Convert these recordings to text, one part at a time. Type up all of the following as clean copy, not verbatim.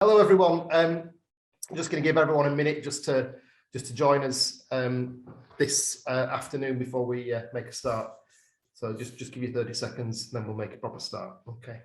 Hello, everyone. I'm just going to give everyone a minute just to join us this afternoon before we make a start. So just give you 30 seconds, then we'll make a proper start. Okay.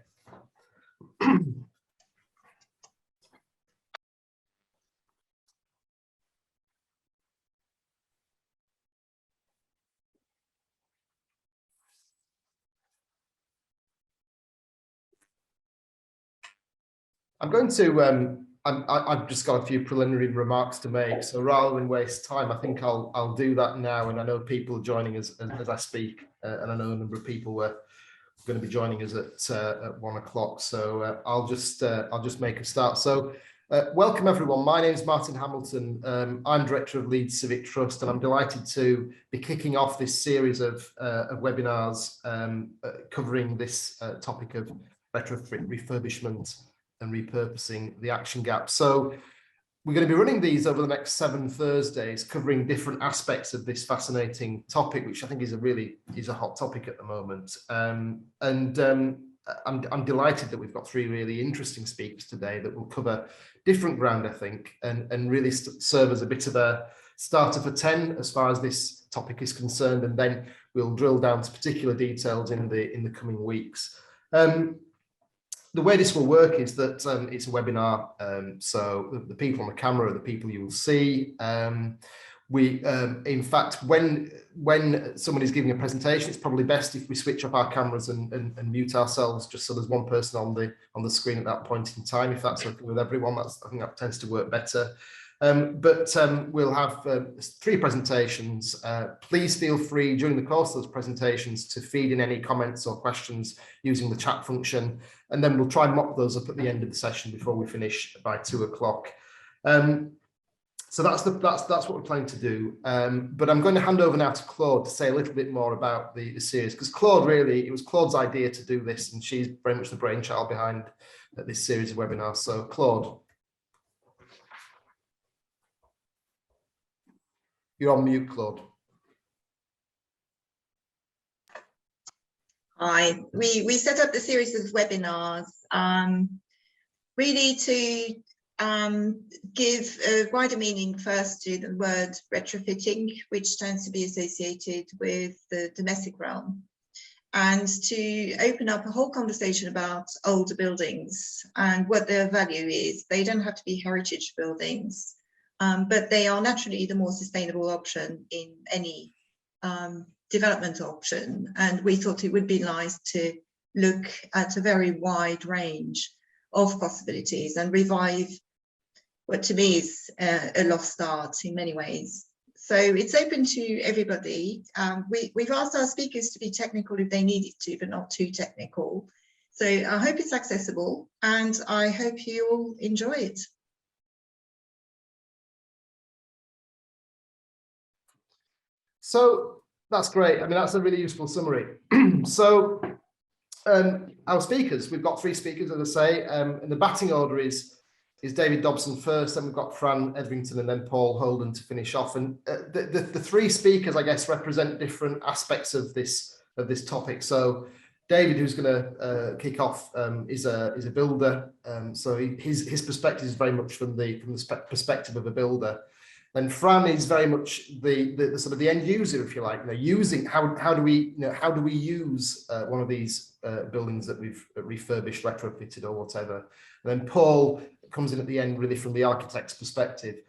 I'm going to. I've just got a few preliminary remarks to make. So rather than waste time, I think I'll do that now. And I know people are joining us as I speak, and I know a number of people were going to be joining us at 1 o'clock. So I'll just make a start. So welcome everyone. My name is Martin Hamilton. I'm director of Leeds Civic Trust, and I'm delighted to be kicking off this series of webinars covering this topic of retrofit, refurbishment and repurposing, the action gap. So we're going to be running these over the next 7 Thursdays, covering different aspects of this fascinating topic, which I think is a hot topic at the moment. I'm delighted that we've got 3 really interesting speakers today that will cover different ground, I think, and really serve as a bit of a starter for 10 as far as this topic is concerned, and then we'll drill down to particular details in the coming weeks. The way this will work is that it's a webinar, so the people on the camera are the people you will see. In fact, when someone is giving a presentation, it's probably best if we switch off our cameras and mute ourselves, just so there's one person on the screen at that point in time. If that's okay with everyone, I think that tends to work better. We'll have 3 presentations. Please feel free during the course of those presentations to feed in any comments or questions using the chat function, and then we'll try and mock those up at the end of the session before we finish by 2 o'clock. So that's what we're planning to do. But I'm going to hand over now to Claude to say a little bit more about the series, because Claude, really, it was Claude's idea to do this, and she's very much the brainchild behind this series of webinars. So Claude, you're on mute, Claude. Hi, we set up the series of webinars really to give a wider meaning first to the word retrofitting, which tends to be associated with the domestic realm, and to open up a whole conversation about older buildings and what their value is. They don't have to be heritage buildings, but they are naturally the more sustainable option in any development option. And we thought it would be nice to look at a very wide range of possibilities and revive what to me is a lost art in many ways. So it's open to everybody. We've asked our speakers to be technical if they needed to, but not too technical. So I hope it's accessible, and I hope you all enjoy it. So that's great. I mean, that's a really useful summary. So our speakers, we've got 3 speakers, as I say, and the batting order is David Dobson first, then we've got Fran Etherington, and then Paul Holden to finish off. And the 3 speakers, I guess, represent different aspects of this topic. So David, who's going to kick off, is a builder. So his perspective is very much from the perspective of a builder. And Fran is very much the sort of the end user, if you like, using how do we use one of these buildings that we've refurbished, retrofitted, or whatever. And then Paul comes in at the end, really from the architect's perspective.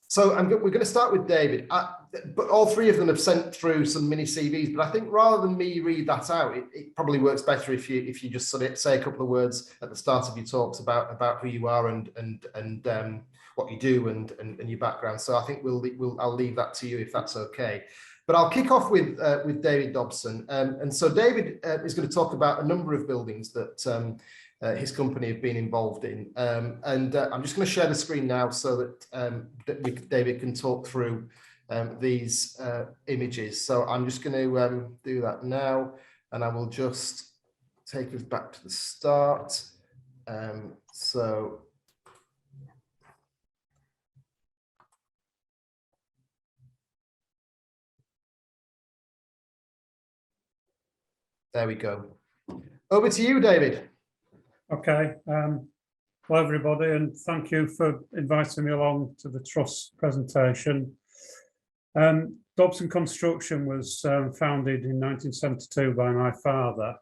So we're going to start with David, but all 3 of them have sent through some mini CVs. But I think rather than me read that out, it probably works better if you just sort of say a couple of words at the start of your talks about who you are and what you do and your background. So I think I'll leave that to you if that's okay. But I'll kick off with David Dobson. And so David is going to talk about a number of buildings that his company have been involved in. I'm just going to share the screen now so that David can talk through these images. So I'm just going to do that now, and I will just take us back to the start. So there we go. Over to you, David. Okay. Hello everybody, and thank you for inviting me along to the Trust presentation. Dobson Construction was founded in 1972 by my father.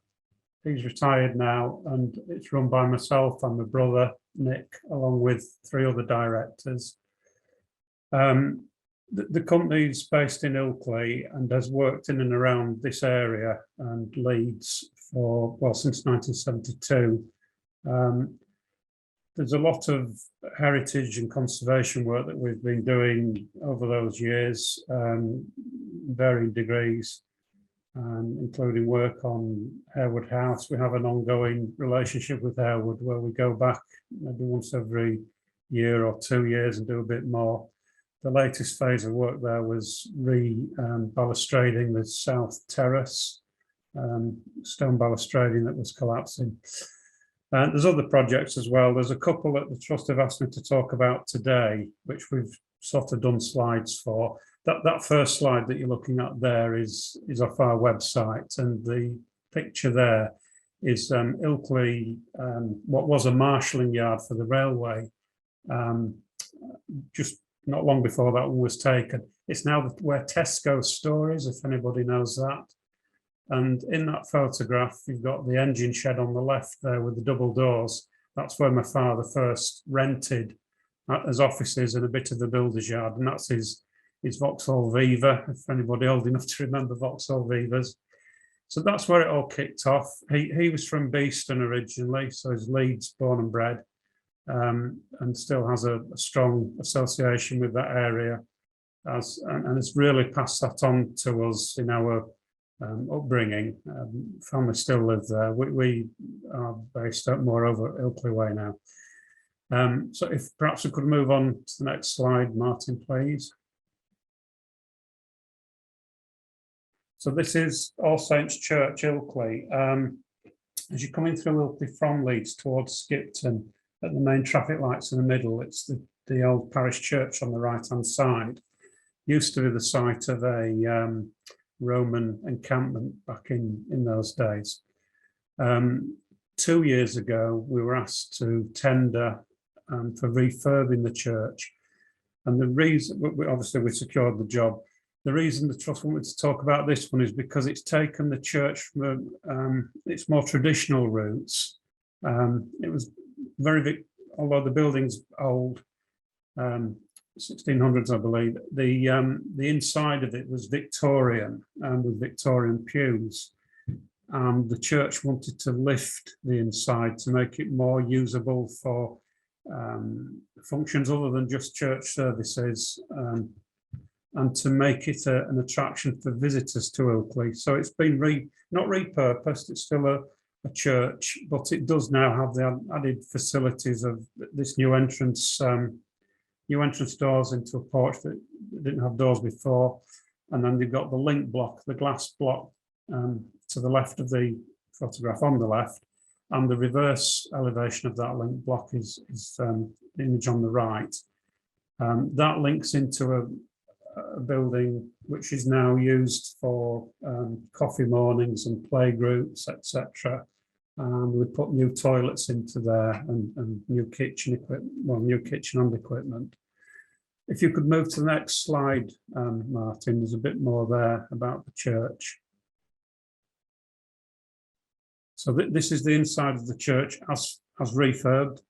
He's retired now, and it's run by myself and my brother Nick, along with 3 other directors. The company is based in Oakley and has worked in and around this area and Leeds for, well, since 1972. There's a lot of heritage and conservation work that we've been doing over those years, varying degrees, including work on Harewood House. We have an ongoing relationship with Harewood where we go back maybe once every year or 2 years and do a bit more. The latest phase of work there was balustrading the south terrace, stone balustrading that was collapsing. There's other projects as well. There's a couple that the Trust have asked me to talk about today, which we've sort of done slides for. That first slide that you're looking at there is off our website, and the picture there is Ilkley, what was a marshalling yard for the railway, just not long before that one was taken. It's now where Tesco store is, if anybody knows that. And in that photograph, you've got the engine shed on the left there with the double doors. That's where my father first rented as offices and a bit of the builder's yard. And that's his Vauxhall Viva, if anybody old enough to remember Vauxhall Vivas. So that's where it all kicked off. He was from Beeston originally, so he's Leeds born and bred, and still has a strong association with that area, and it's really passed that on to us in our upbringing. Family still live there. We are based up more over Ilkley Way now. So if perhaps we could move on to the next slide, Martin, please. So this is All Saints Church, Ilkley. As you're coming through Ilkley from Leeds towards Skipton, at the main traffic lights in the middle, it's the old parish church on the right-hand side. Used to be the site of a Roman encampment back in those days. 2 years ago, we were asked to tender for refurbing the church. And the reason, obviously we secured the job. The reason the Trust wanted to talk about this one is because it's taken the church from its more traditional roots. It was although the building's old, 1600s, I believe, the inside of it was Victorian and with Victorian pews. The church wanted to lift the inside to make it more usable for functions other than just church services, and to make it an attraction for visitors to Oakley. So it's been not repurposed, it's still a church, but it does now have the added facilities of this new entrance doors into a porch that didn't have doors before. And then they've got the link block, the glass block to the left of the photograph on the left, and the reverse elevation of that link block is the image on the right. That links into a building which is now used for coffee mornings and play groups, etc. We put new toilets into there and new kitchen equipment, well, new kitchen and equipment. If you could move to the next slide, Martin, there's a bit more there about the church. So this is the inside of the church as refurbed.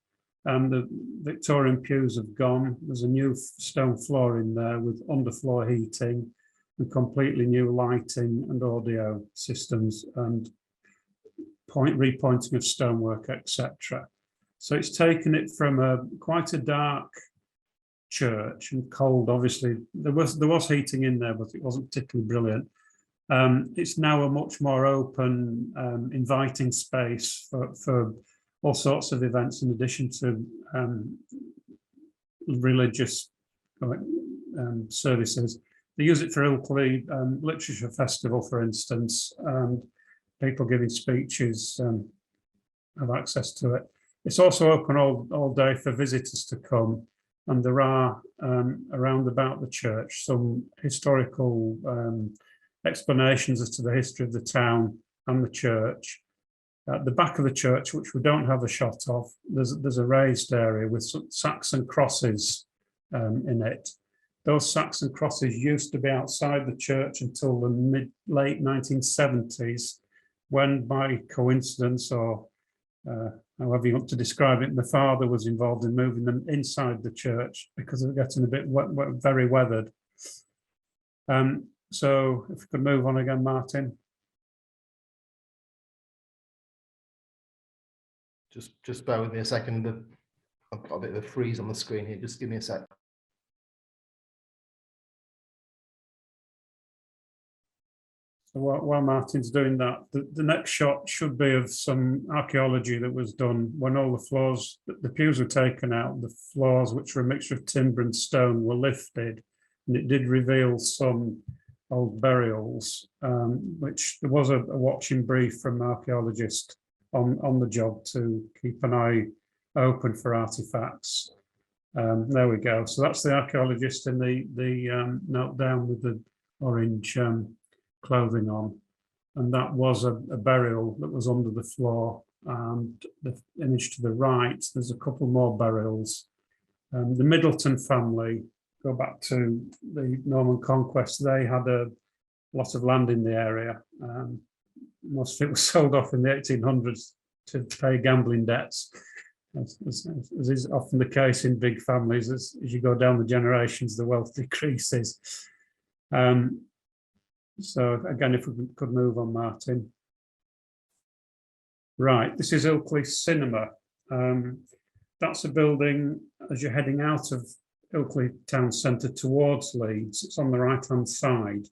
The Victorian pews have gone. There's a new stone floor in there with underfloor heating and completely new lighting and audio systems and repointing of stonework, etc. So it's taken it from quite a dark church and cold. Obviously, there was heating in there, but it wasn't particularly brilliant. It's now a much more open, inviting space for all sorts of events in addition to religious services. They use it for Ilkley Literature Festival, for instance. People giving speeches have access to it. It's also open all day for visitors to come, and there are around about the church some historical explanations as to the history of the town and the church. At the back of the church, which we don't have a shot of, there's a raised area with some Saxon crosses in it. Those Saxon crosses used to be outside the church until the late 1970s, when by coincidence or however you want to describe it, my father was involved in moving them inside the church because they were getting a bit very weathered. So if we could move on again, Martin. Just bear with me a second. I've got a bit of a freeze on the screen here. Just give me a sec. So while Martin's doing that, the next shot should be of some archaeology that was done when all the floors, the pews were taken out, the floors, which were a mixture of timber and stone, were lifted, and it did reveal some old burials, which there was a watching brief from an archaeologist on the job to keep an eye open for artifacts. There we go. So that's the archaeologist in the note down with the orange clothing on, and that was a burial that was under the floor. And the image to the right, there's a couple more burials. The Middleton family, go back to the Norman conquest, they had a lot of land in the area. Most of it was sold off in the 1800s to pay gambling debts, as is often the case in big families. As you go down the generations, the wealth decreases. So again, if we could move on, Martin. Right, this is Oakley Cinema. That's a building as you're heading out of Oakley town centre towards Leeds. It's on the right-hand side.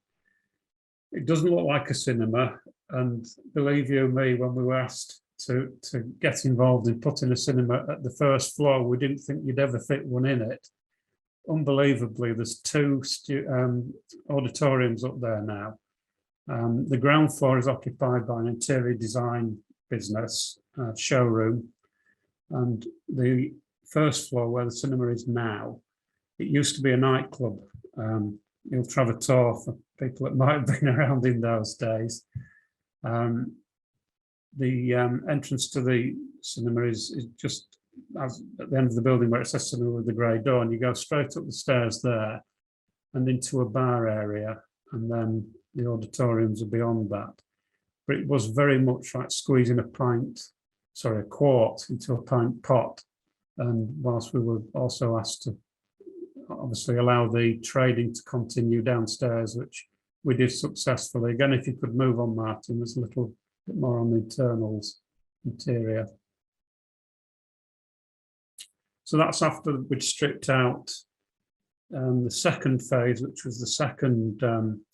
It doesn't look like a cinema, and believe you me, when we were asked to get involved in putting a cinema at the first floor, we didn't think you'd ever fit one in it. Unbelievably, there's two auditoriums up there now. The ground floor is occupied by an interior design business showroom, and the first floor, where the cinema is now, it used to be a nightclub. You'll have a tour for people that might have been around in those days. The entrance to the cinema is just as at the end of the building where it says cinema with the grey door, and you go straight up the stairs there and into a bar area, and then the auditoriums are beyond that. But it was very much like squeezing a quart into a pint pot. And whilst we were also asked to obviously allow the trading to continue downstairs, which we did successfully. Again, if you could move on, Martin, there's a little bit more on the interior. So that's after we'd stripped out the second phase, which was the second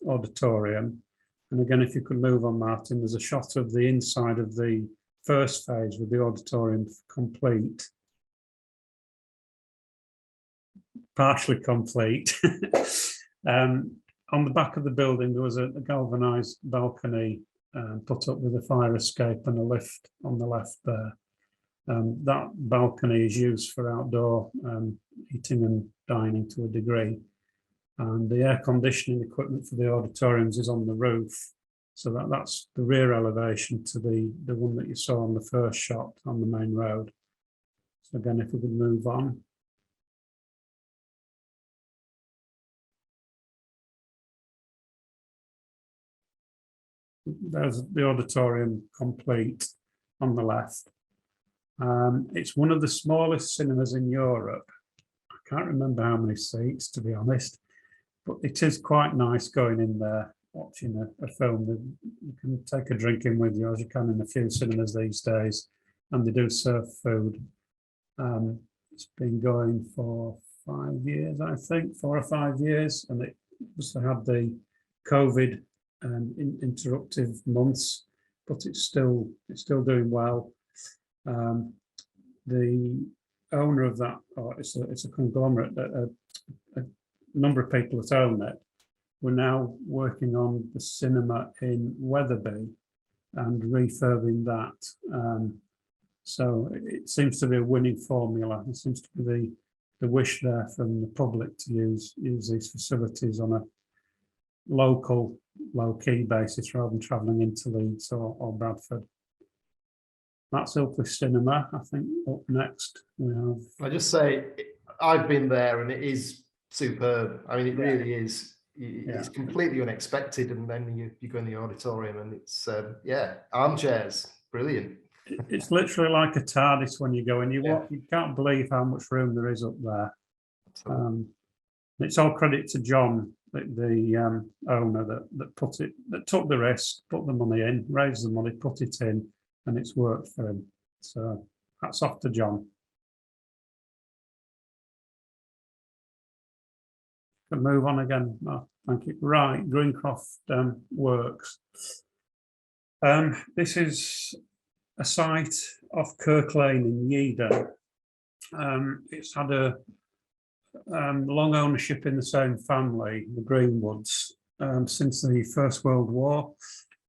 auditorium. And again, if you could move on, Martin, there's a shot of the inside of the first phase with the auditorium complete. Partially complete. On the back of the building, there was a galvanized balcony put up with a fire escape and a lift on the left there. That balcony is used for outdoor eating and dining to a degree. And the air conditioning equipment for the auditoriums is on the roof. So that's the rear elevation to the one that you saw on the first shot on the main road. So again, if we could move on. There's the auditorium complete on the left. It's one of the smallest cinemas in Europe. I can't remember how many seats, to be honest, but it is quite nice going in there, watching a film. You can take a drink in with you, as you can in a few cinemas these days, and they do serve food. It's been going for 5 years, I think, 4 or 5 years, and it also had the COVID interruptive months, but it's still doing well. The owner of that, it's a conglomerate, a number of people that own it. We're now working on the cinema in Wetherby and refurbing that. So it seems to be a winning formula. There seems to be the wish there from the public to use these facilities on a local, low-key basis rather than travelling into Leeds or Bradford. That's Oakley Cinema. I think up next we have. I just say I've been there and it is superb. I mean, it really is. It's completely unexpected, and then you go in the auditorium and it's armchairs, brilliant. It's literally like a TARDIS when you go in. You can't believe how much room there is up there. It's all credit to John, the owner that took the risk, put the money in, raised the money, put it in, and it's worked for him. So hats off to John. Can move on again. Oh, thank you. Right, Greencroft Works. This is a site off Kirk Lane in Yeadon. It's had a long ownership in the same family, the Greenwoods, since the First World War.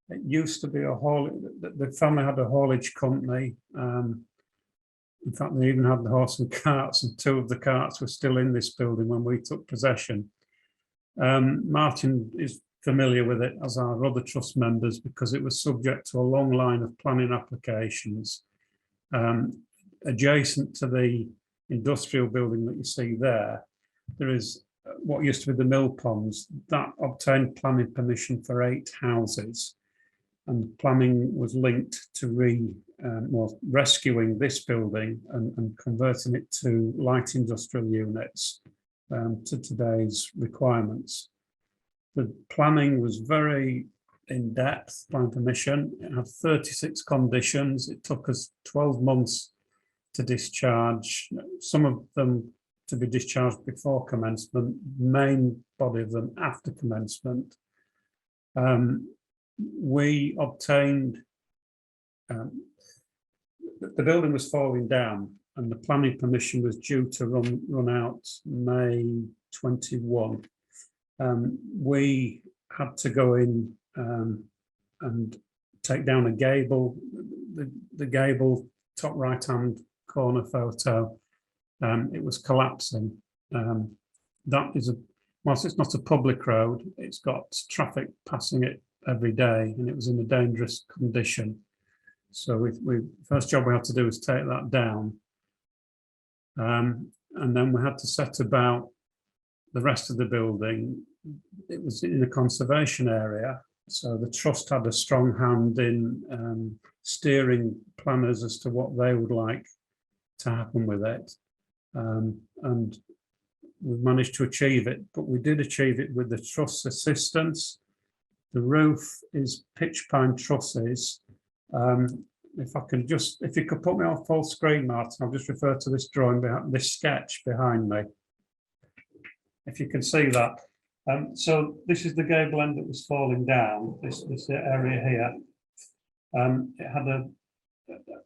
It used to be the family had a haulage company. In fact, they even had the horse and carts, and 2 of the carts were still in this building when we took possession. Martin is familiar with it, as are other trust members, because it was subject to a long line of planning applications. Adjacent to the industrial building that you see there is what used to be the mill ponds. That obtained planning permission for 8 houses, and planning was linked to rescuing this building and converting it to light industrial units to today's requirements. The planning was very in-depth, planning permission. It had 36 conditions. It took us 12 months to discharge, some of them to be discharged before commencement, main body of them after commencement. We obtained, the building was falling down and the planning permission was due to run out May 21. We had to go in and take down a gable, the gable top right-hand corner photo. It was collapsing. That is whilst it's not a public road, it's got traffic passing it every day, and it was in a dangerous condition. So first job we had to do was take that down. And then we had to set about the rest of the building. It was in a conservation area, so the trust had a strong hand in steering planners as to what they would like to happen with it. And we managed to achieve it, but we did achieve it with the trust's assistance. The roof is pitch pine trusses. If you could put me on full screen, Martin, I'll just refer to this drawing behind this sketch behind me. If you can see that. So this is the gable end that was falling down, this area here. It had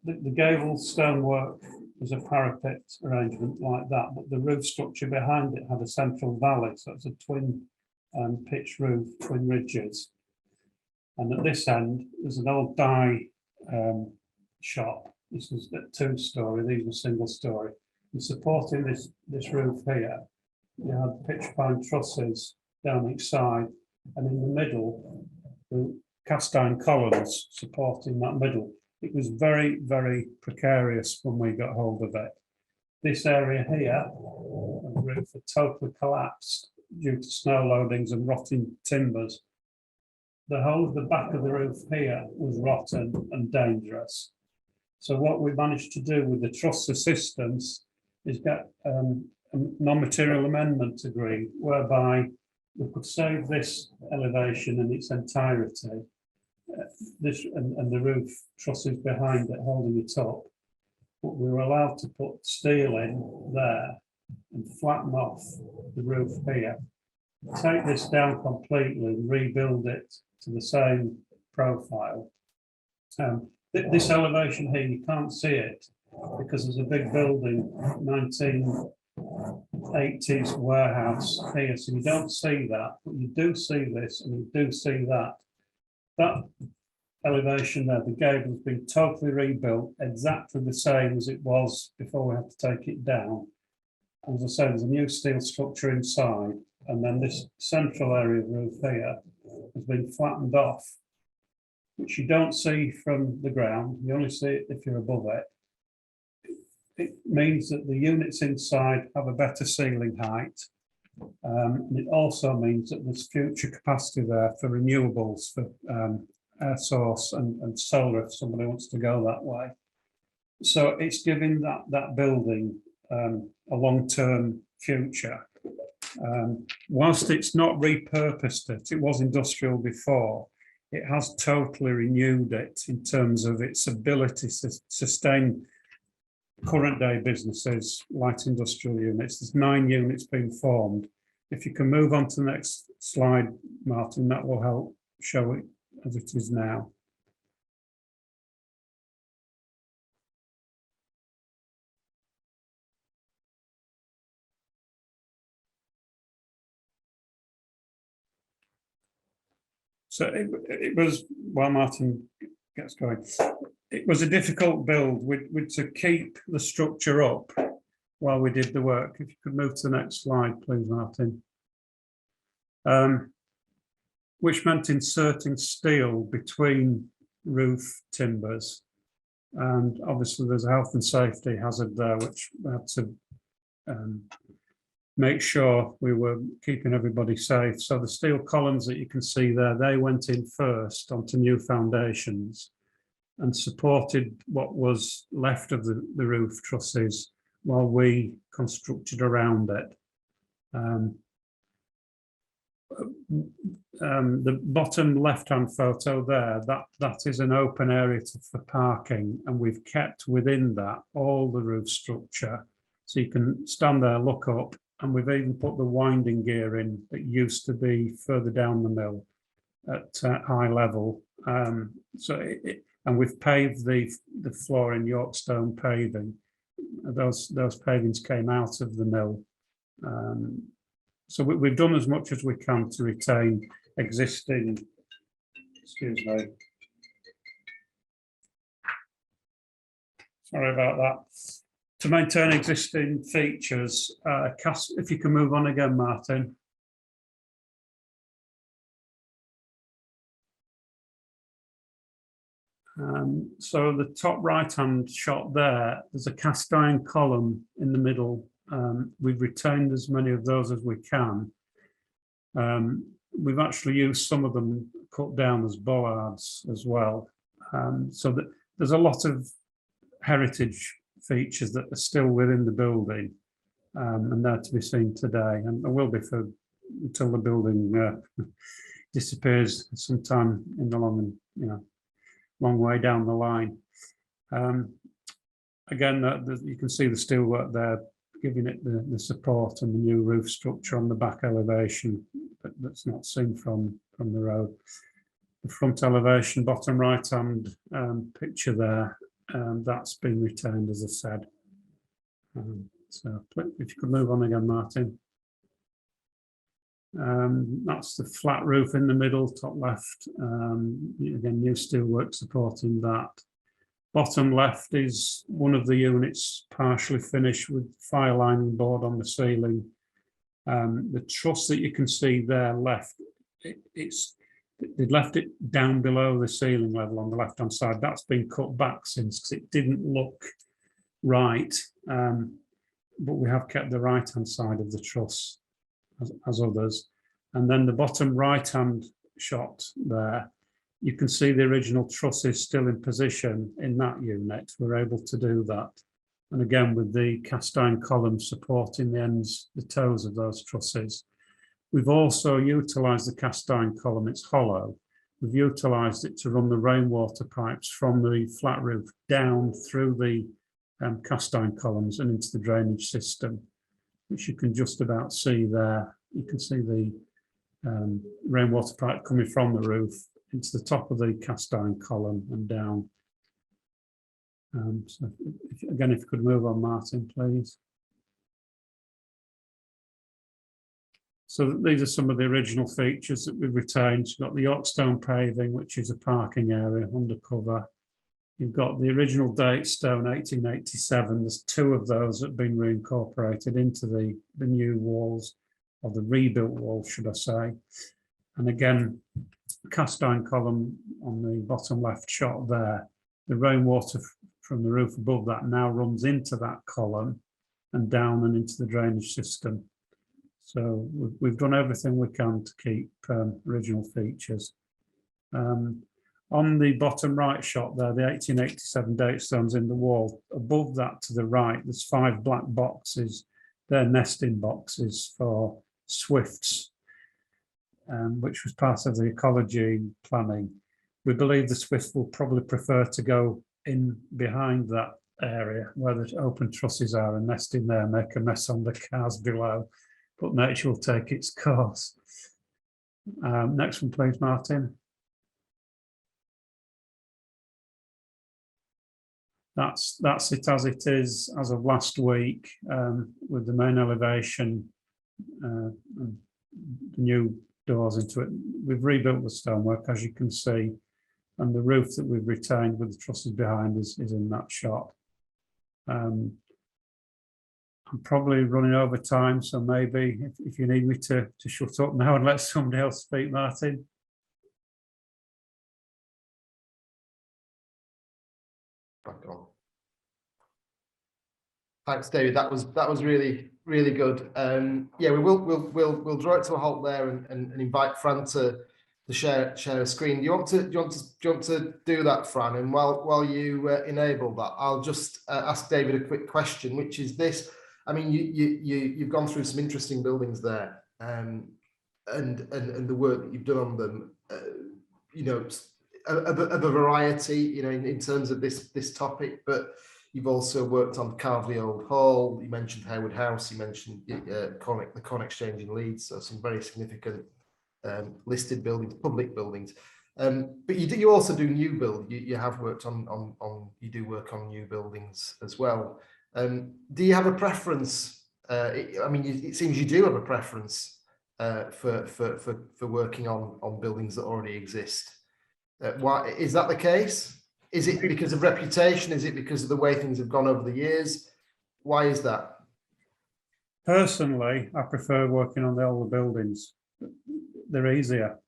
the gable stonework was a parapet arrangement like that, but the roof structure behind it had a central valley, so it's a twin pitch roof, twin ridges. And at this end, there's an old dye shop. This was a 2-story, these were single story. And supporting this roof here, you had pitch pine trusses down each side, and in the middle, the cast iron columns supporting that middle. It was very, very precarious when we got hold of it. This area here, the roof had totally collapsed due to snow loadings and rotting timbers. The whole of the back of the roof here was rotten and dangerous. So what we managed to do with the trust's assistance is get a non-material amendment agreed, whereby we could save this elevation in its entirety, and the roof trusses behind it holding it up, but we were allowed to put steel in there and flatten off the roof here, take this down completely and rebuild it to the same profile. This elevation here, you can't see it because there's a big building, 1980s warehouse here, so you don't see that, but you do see this and you do see that. That elevation there, the gable has been totally rebuilt, exactly the same as it was before we had to take it down. As I said, there's a new steel structure inside, and then this central area of roof here has been flattened off which you don't see from the ground. You only see it if you're above it. It means that the units inside have a better ceiling height. And it also means that there's future capacity there for renewables, for air source and solar if somebody wants to go that way. So it's giving that building a long-term future. Whilst it's not repurposed it was industrial before, it has totally renewed it in terms of its ability to sustain current day businesses, light industrial units. There's 9 units being formed. If you can move on to the next slide, Martin, that will help show it as it is now. So it was, while Martin gets going, it was a difficult build with to keep the structure up while we did the work. If you could move to the next slide, please, Martin. Which meant inserting steel between roof timbers. And obviously there's a health and safety hazard there, which we had to make sure we were keeping everybody safe. So the steel columns that you can see there, they went in first onto new foundations and supported what was left of the roof trusses while we constructed around it. The bottom left-hand photo there, that is an open area for parking, and we've kept within that all the roof structure. So you can stand there, look up, and we've even put the winding gear in that used to be further down the mill at high level. And we've paved the floor in Yorkstone paving. Those pavings came out of the mill. So we've done as much as we can to retain existing, excuse me. Sorry about that. To maintain existing features, if you can move on again, Martin. So the top right-hand shot there's a cast iron column in the middle. We've retained as many of those as we can. We've actually used some of them cut down as bollards as well. So that there's a lot of heritage features that are still within the building and they're to be seen today, and will be for until the building disappears sometime in the long way down the line. Again, you can see the steelwork there, giving it the support and the new roof structure on the back elevation that's not seen from the road. The front elevation, bottom right hand picture there, that's been retained, as I said. So if you could move on again, Martin. That's the flat roof in the middle, top left. Again, new steelwork supporting that. Bottom left is one of the units partially finished with fire lining board on the ceiling. The truss that you can see there left, they'd left it down below the ceiling level on the left hand side. That's been cut back since because it didn't look right, but we have kept the right hand side of the truss as others. And then the bottom right hand shot there, you can see the original trusses still in position in that unit. We're able to do that. And again, with the cast iron column supporting the ends, the toes of those trusses. We've also utilised the cast iron column, it's hollow. We've utilised it to run the rainwater pipes from the flat roof down through the cast iron columns and into the drainage system, which you can just about see there. You can see the rainwater pipe coming from the roof into the top of the cast iron column and down. So again, if you could move on, Martin, please. So these are some of the original features that we've retained. You've got the Yorkstone paving, which is a parking area undercover. You've got the original date stone, 1887. There's 2 of those that have been reincorporated into the new walls, or the rebuilt walls, should I say. And again, cast iron column on the bottom left shot there. The rainwater from the roof above that now runs into that column and down and into the drainage system. So we've done everything we can to keep original features. On the bottom right shot there, the 1887 date stones in the wall. Above that to the right, there's 5 black boxes. They're nesting boxes for swifts, which was part of the ecology planning. We believe the swift will probably prefer to go in behind that area where the open trusses are and nest in there, make a mess on the cars below, but nature will take its course. Next one, please, Martin. That's it as it is as of last week, with the main elevation and the new doors into it. We've rebuilt the stonework, as you can see, and the roof that we've retained with the trusses behind is in that shot. I'm probably running over time, so maybe if you need me to shut up now and let somebody else speak, Martin. Back on. Thanks, David. That was really good. Yeah, we'll draw it to a halt there and invite Fran to share a screen. Do you want to do that, Fran? And while you enable that, I'll just ask David a quick question, which is this. I mean, you've gone through some interesting buildings there, and the work that you've done on them, you know, of a variety, you know, in terms of this topic, but you've also worked on Carvely Old Hall. You mentioned Harewood House. You mentioned the Corn Exchange in Leeds. So some very significant listed buildings, public buildings. But you also do new build. You have worked on you do work on new buildings as well. Do you have a preference? I mean, it seems you do have a preference for working on buildings that already exist. Why is that the case? Is it because of reputation? Is it because of the way things have gone over the years? Why is that? Personally, I prefer working on the older buildings. They're easier,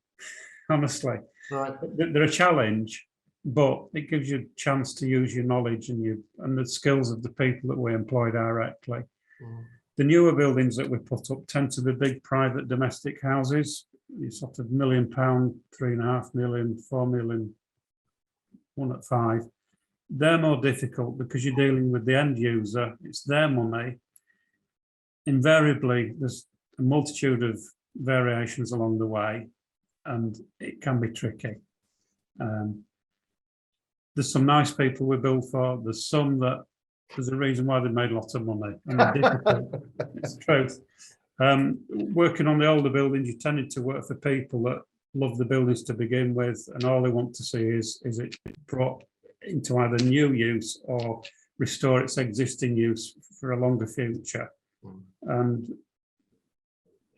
honestly. Right. They're a challenge, but it gives you a chance to use your knowledge and the skills of the people that we employ directly. Mm. The newer buildings that we put up tend to be big private domestic houses. You sort of £1 million, 3.5 million, 4 million, 1 at 5. They're more difficult because you're dealing with the end user. It's their money. Invariably, there's a multitude of variations along the way, and it can be tricky. There's some nice people we build for. There's some that there's a reason why they made lots of money, and they're difficult. It's the truth. Working on the older buildings, you tended to work for people that love the buildings to begin with, and all they want to see is it brought into either new use or restore its existing use for a longer future. And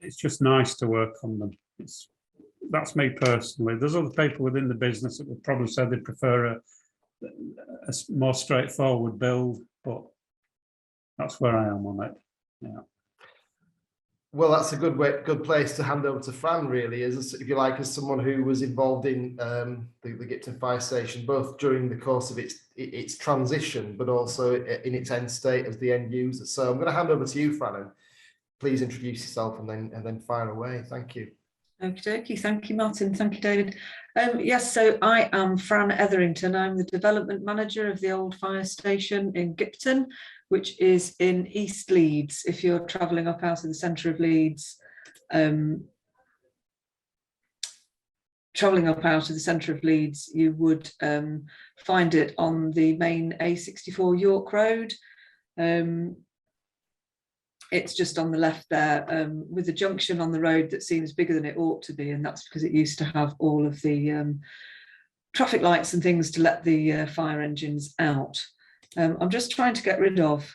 it's just nice to work on them. That's me personally. There's other people within the business that would probably say they prefer a more straightforward build, but that's where I am on it. Yeah. Well, that's a good place to hand over to Fran, really, as if you like, as someone who was involved in the Gipton Fire Station, both during the course of its transition, but also in its end state as the end user. So I'm going to hand over to you, Fran, and please introduce yourself and then fire away. Thank you. Okie, thank you, Martin. Thank you, David. Yes, so I am Fran Etherington. I'm the development manager of the old fire station in Gipton, which is in East Leeds. If you're travelling up out of the centre of Leeds, you would find it on the main A64 York Road. It's just on the left there, with a junction on the road that seems bigger than it ought to be, and that's because it used to have all of the traffic lights and things to let the fire engines out. I'm just trying to get rid of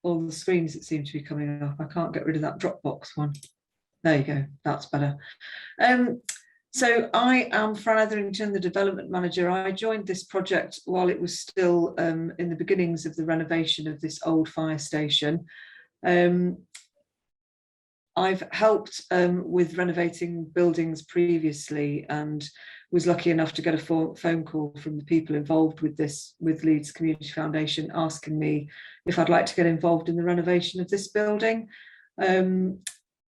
all the screens that seem to be coming up. I can't get rid of that Dropbox one. There you go, that's better. So I am Fran Etherington, the development manager. I joined this project while it was still in the beginnings of the renovation of this old fire station. I've helped with renovating buildings previously, and was lucky enough to get a phone call from the people involved with this, with Leeds Community Foundation, asking me if I'd like to get involved in the renovation of this building.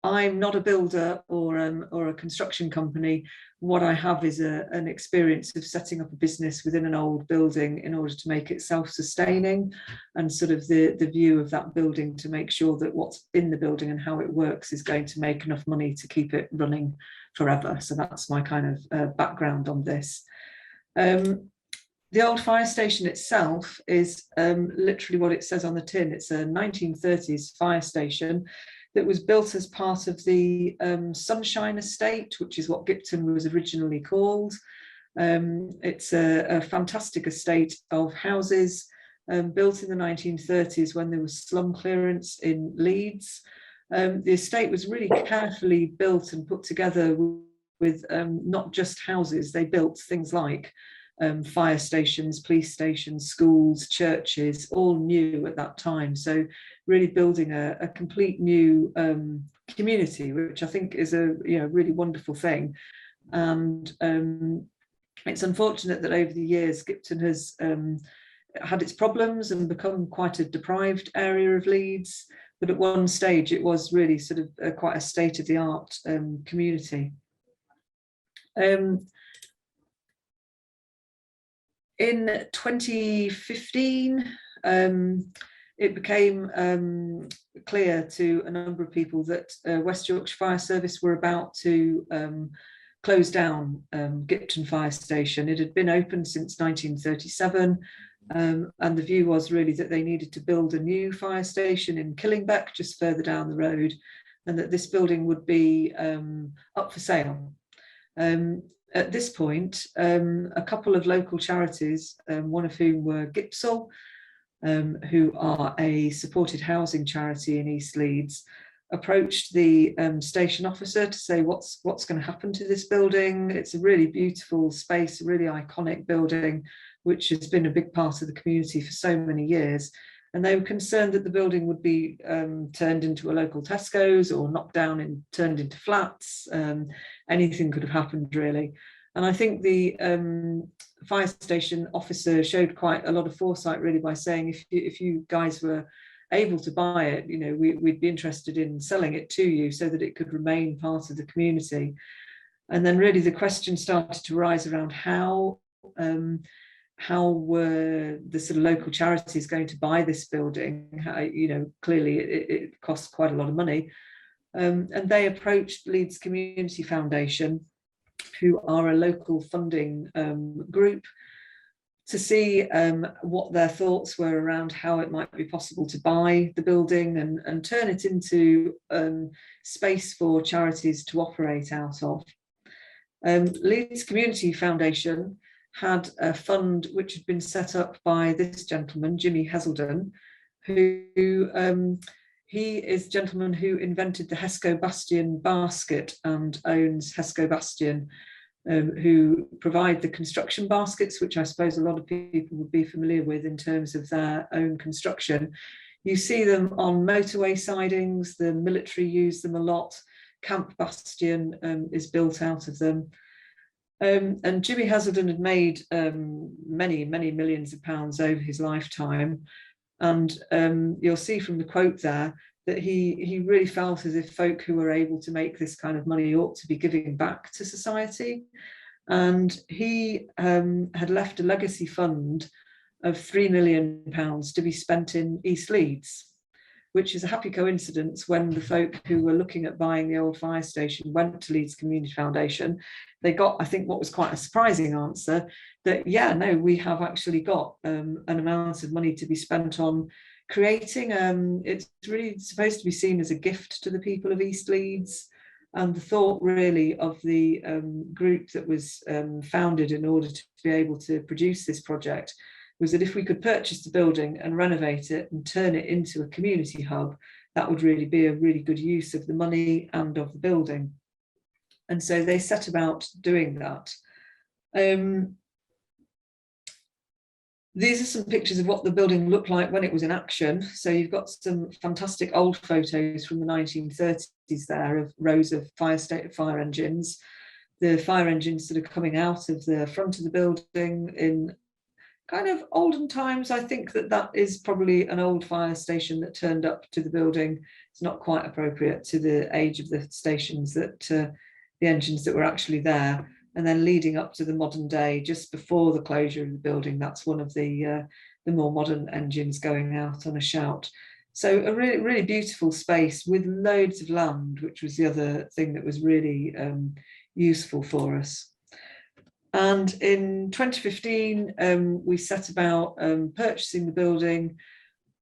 I'm not a builder or a construction company. What I have is an experience of setting up a business within an old building in order to make it self-sustaining, and sort of the view of that building to make sure that what's in the building and how it works is going to make enough money to keep it running forever. So that's my kind of background on this. The old fire station itself is literally what it says on the tin. It's a 1930s fire station that was built as part of the Sunshine Estate, which is what Gipton was originally called. It's a fantastic estate of houses built in the 1930s when there was slum clearance in Leeds. The estate was really carefully built and put together with not just houses. They built things like fire stations, police stations, schools, churches, all new at that time. So really building a complete new community, which I think is a really wonderful thing. And it's unfortunate that over the years Gipton has had its problems and become quite a deprived area of Leeds. But at one stage it was really sort of quite a state-of-the-art community. In 2015, it became clear to a number of people that West Yorkshire Fire Service were about to close down Gipton Fire Station. It had been open since 1937, and the view was really that they needed to build a new fire station in Killingbeck, just further down the road, and that this building would be up for sale. At this point, a couple of local charities, one of whom were Gipsel, who are a supported housing charity in East Leeds, approached the station officer to say what's going to happen to this building. It's a really beautiful space, a really iconic building, which has been a big part of the community for so many years. And they were concerned that the building would be turned into a local Tesco's or knocked down and turned into flats. Anything could have happened, really. And I think the fire station officer showed quite a lot of foresight, really, by saying if you guys were able to buy it, we'd be interested in selling it to you so that it could remain part of the community. And then really the question started to rise around how were the sort of local charities going to buy this building? Clearly it costs quite a lot of money. And they approached Leeds Community Foundation, who are a local funding group, to see what their thoughts were around how it might be possible to buy the building and turn it into space for charities to operate out of. Leeds Community Foundation had a fund which had been set up by this gentleman, Jimmy Heselden, who he is the gentleman who invented the Hesco Bastion basket and owns Hesco Bastion, who provide the construction baskets, which I suppose a lot of people would be familiar with in terms of their own construction. You see them on motorway sidings, the military use them a lot. Camp Bastion is built out of them. And Jimmy Heselden had made many millions of pounds over his lifetime. And you'll see from the quote there that he really felt as if folk who were able to make this kind of money ought to be giving back to society. And he had left a legacy fund of £3 million to be spent in East Leeds, which is a happy coincidence when the folk who were looking at buying the old fire station went to Leeds Community Foundation. They got, I think, what was quite a surprising answer, that, yeah, no, we have actually got an amount of money to be spent on creating. It's really supposed to be seen as a gift to the people of East Leeds. And the thought really of the group that was founded in order to be able to produce this project was that if we could purchase the building and renovate it and turn it into a community hub, that would really be a really good use of the money and of the building. And so they set about doing that. These are some pictures of what the building looked like when it was in action. So you've got some fantastic old photos from the 1930s there of rows of fire engines. The fire engines that are coming out of the front of the building in kind of olden times. I think that is probably an old fire station that turned up to the building. It's not quite appropriate to the age of the stations that the engines that were actually there. And then leading up to the modern day, just before the closure of the building, that's one of the more modern engines going out on a shout. So a really, really beautiful space with loads of land, which was the other thing that was really useful for us. And in 2015, we set about purchasing the building,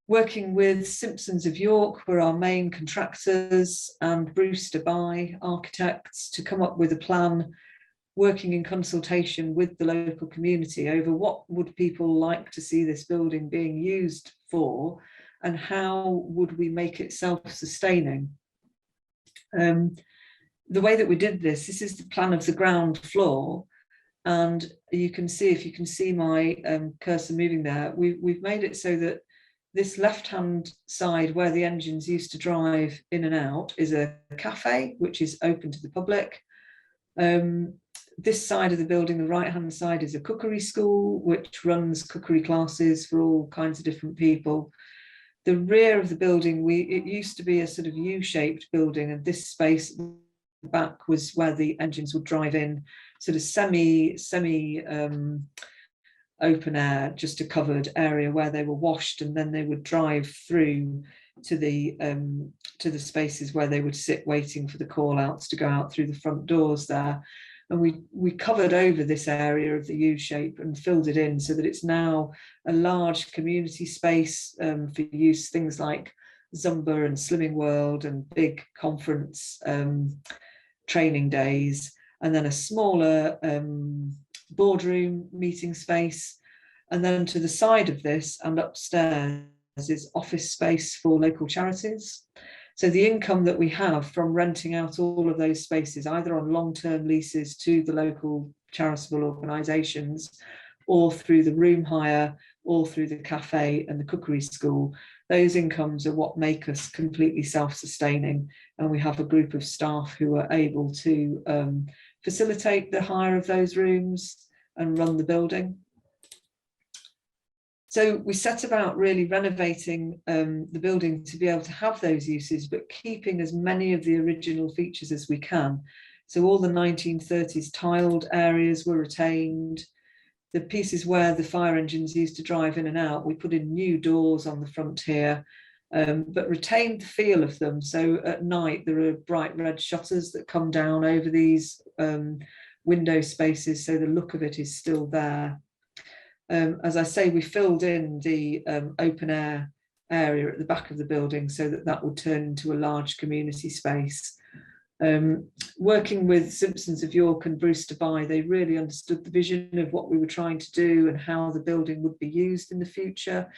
working with Simpsons of York, were our main contractors, and Brewster By architects to come up with a plan, working in consultation with the local community over what would people like to see this building being used for, and how would we make it self-sustaining. The way that we did this is the plan of the ground floor, and you can see, if you can see my cursor moving there, we've made it so that this left-hand side where the engines used to drive in and out is a cafe, which is open to the public. This side of the building, the right-hand side, is a cookery school, which runs cookery classes for all kinds of different people. The rear of the building, it used to be a sort of U-shaped building, and this space back was where the engines would drive in, sort of semi open air, just a covered area where they were washed, and then they would drive through to the spaces where they would sit waiting for the call outs to go out through the front doors there. And we covered over this area of the U shape and filled it in so that it's now a large community space for use, things like Zumba and Slimming World and big conference training days, and then a smaller boardroom meeting space. And then to the side of this and upstairs is office space for local charities. So the income that we have from renting out all of those spaces, either on long-term leases to the local charitable organisations, or through the room hire, or through the cafe and the cookery school, those incomes are what make us completely self-sustaining. And we have a group of staff who are able to facilitate the hire of those rooms and run the building. So we set about really renovating the building to be able to have those uses, but keeping as many of the original features as we can. So all the 1930s tiled areas were retained. The pieces where the fire engines used to drive in and out, we put in new doors on the front here, but retained the feel of them. So at night, there are bright red shutters that come down over these window spaces, so the look of it is still there. As I say, we filled in the open air area at the back of the building so that that would turn into a large community space. Working with Simpsons of York and Brewster By, they really understood the vision of what we were trying to do and how the building would be used in the future.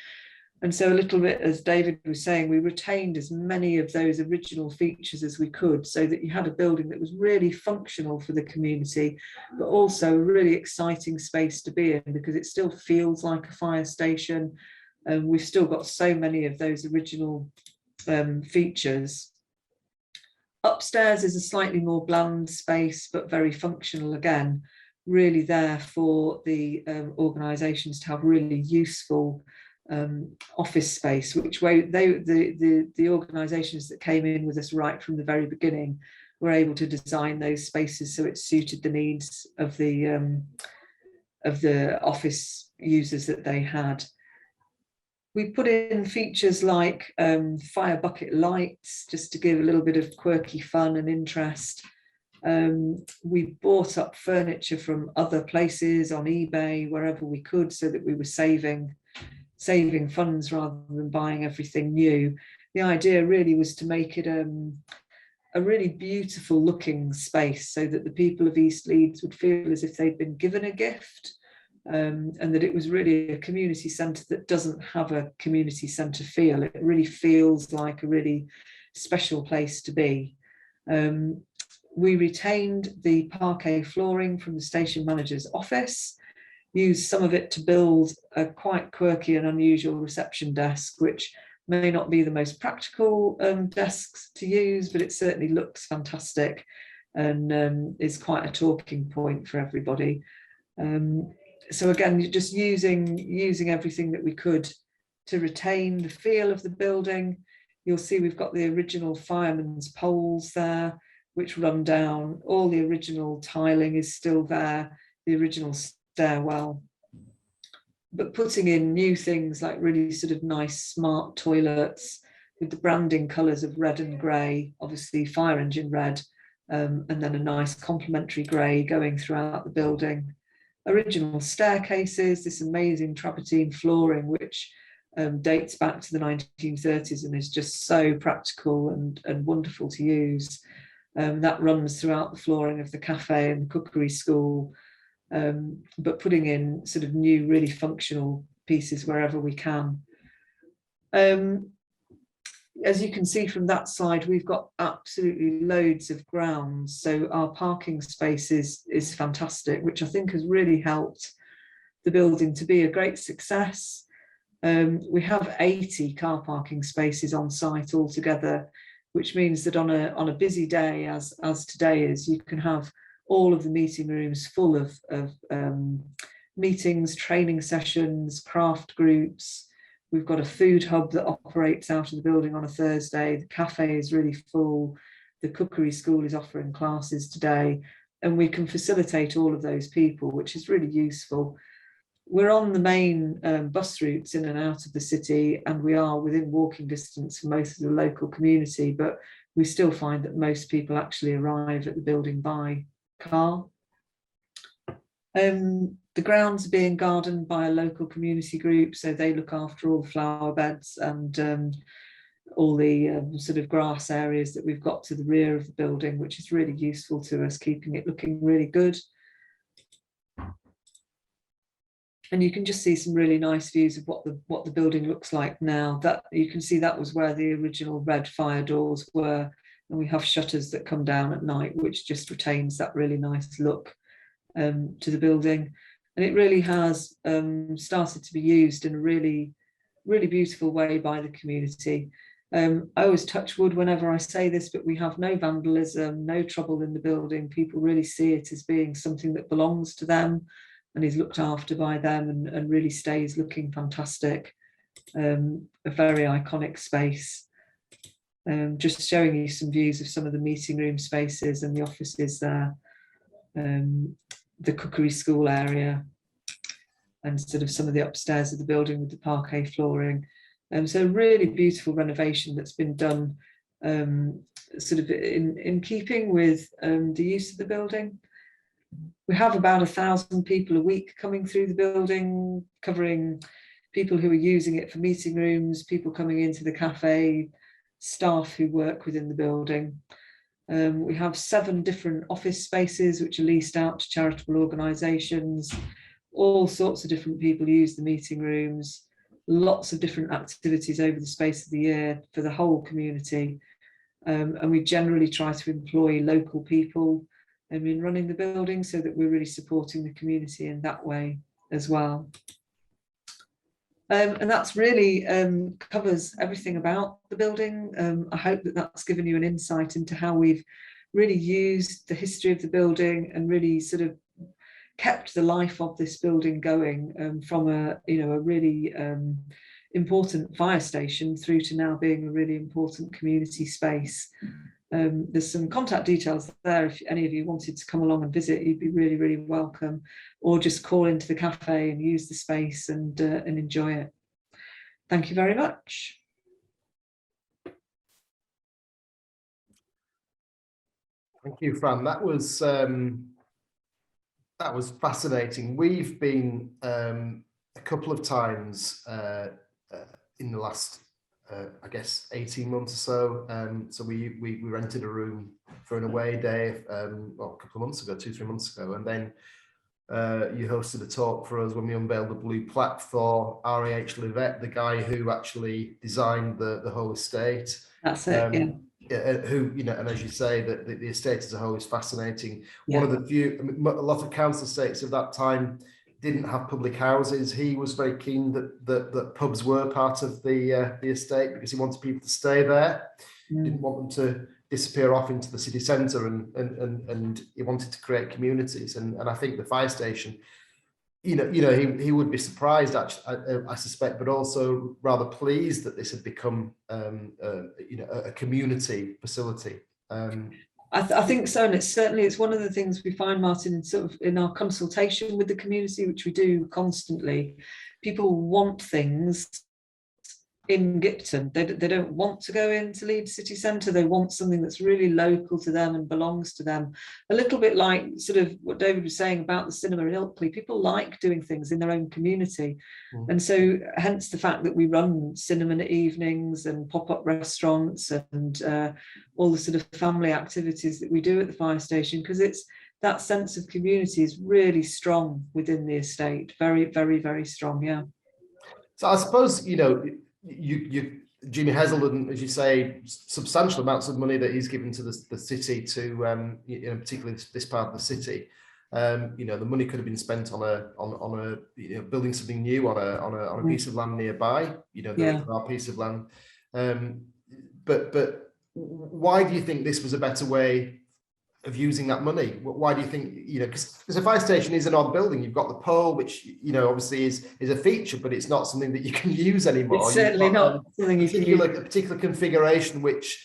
And so a little bit, as David was saying, we retained as many of those original features as we could, so that you had a building that was really functional for the community, but also a really exciting space to be in, because it still feels like a fire station. And we've still got so many of those original features. Upstairs is a slightly more bland space, but very functional again, really there for the organisations to have really useful office space, which the organisations that came in with us right from the very beginning were able to design those spaces so it suited the needs of the office users that they had. We put in features like fire bucket lights, just to give a little bit of quirky fun and interest. We bought up furniture from other places on eBay, wherever we could, so that we were saving funds rather than buying everything new. The idea really was to make it a really beautiful looking space, so that the people of East Leeds would feel as if they'd been given a gift, and that it was really a community centre that doesn't have a community centre feel. It really feels like a really special place to be. We retained the parquet flooring from the station manager's office. used some of it to build a quite quirky and unusual reception desk, which may not be the most practical desks to use, but it certainly looks fantastic and is quite a talking point for everybody. So again, you're just using everything that we could to retain the feel of the building. You'll see we've got the original fireman's poles there, which run down. All the original tiling is still there, the original stairwell. But putting in new things like really sort of nice smart toilets with the branding colours of red and grey, obviously fire engine red, and then a nice complementary grey going throughout the building. Original staircases, this amazing travertine flooring, which dates back to the 1930s and is just so practical and wonderful to use. That runs throughout the flooring of the cafe and the cookery school, but putting in sort of new, really functional pieces wherever we can. As you can see from that slide, we've got absolutely loads of grounds. So our parking space is fantastic, which I think has really helped the building to be a great success. We have 80 car parking spaces on site altogether, which means that on a busy day, as today is, you can have all of the meeting rooms full of meetings, training sessions, craft groups. We've got a food hub that operates out of the building on a Thursday. The cafe is really full. The cookery school is offering classes today, and we can facilitate all of those people, which is really useful. We're on the main bus routes in and out of the city, and we are within walking distance for most of the local community, but we still find that most people actually arrive at the building by car. The grounds are being gardened by a local community group, so they look after all the flower beds and all the sort of grass areas that we've got to the rear of the building, which is really useful to us, keeping it looking really good. And you can just see some really nice views of what the building looks like now. That you can see that was where the original red fire doors were, and we have shutters that come down at night, which just retains that really nice look to the building. And it really has started to be used in a really, really beautiful way by the community. I always touch wood whenever I say this, but we have no vandalism, no trouble in the building. People really see it as being something that belongs to them and is looked after by them and really stays looking fantastic. A very iconic space. Just showing you some views of some of the meeting room spaces and the offices there. The cookery school area and sort of some of the upstairs of the building with the parquet flooring. So really beautiful renovation that's been done sort of in keeping with the use of the building. We have about 1,000 people a week coming through the building, covering people who are using it for meeting rooms, people coming into the cafe, staff who work within the building. We have 7 different office spaces which are leased out to charitable organisations. All sorts of different people use the meeting rooms, lots of different activities over the space of the year for the whole community. And we generally try to employ local people in running the building so that we're really supporting the community in that way as well. And that's really covers everything about the building. I hope that that's given you an insight into how we've really used the history of the building and really sort of kept the life of this building going from a really important fire station through to now being a really important community space. There's some contact details there. If any of you wanted to come along and visit, you'd be really, really welcome, or just call into the cafe and use the space and enjoy it. Thank you very much. Thank you, Fran. That was fascinating. We've been a couple of times in the last I guess 18 months or so. So we rented a room for an away day well, a couple of months ago, 2-3 months ago, and then you hosted a talk for us when we unveiled the blue plaque for R.A.H. Livette, the guy who actually designed the whole estate. That's it, yeah. Who, you know, and as you say, that the estate as a whole is fascinating. Yeah. One of the few, I mean, a lot of council estates of that time didn't have public houses. He was very keen that pubs were part of the estate because he wanted people to stay there. Didn't want them to disappear off into the city centre, and he wanted to create communities. And I think the fire station, he would be surprised, actually, I suspect, but also rather pleased that this had become a community facility. I think so, and it's one of the things we find, Martin, in our consultation with the community, which we do constantly. People want things in Gipton. They don't want to go into Leeds city centre. They want something that's really local to them and belongs to them. A little bit like sort of what David was saying about the cinema in Oakley. People like doing things in their own community. And so hence the fact that we run cinema evenings and pop-up restaurants and all the sort of family activities that we do at the fire station, because it's that sense of community is really strong within the estate. Very, very, very strong, yeah. So I suppose, Jimmy Heselden, as you say, substantial amounts of money that he's given to the city to, particularly this part of the city. The money could have been spent on a building something new on a piece of land nearby. Our piece of land. But why do you think this was a better way of using that money? Why do you think, because a fire station is an odd building. You've got the pole, which obviously is a feature, but it's not something that you can use anymore. It's certainly not something you can use. A particular configuration which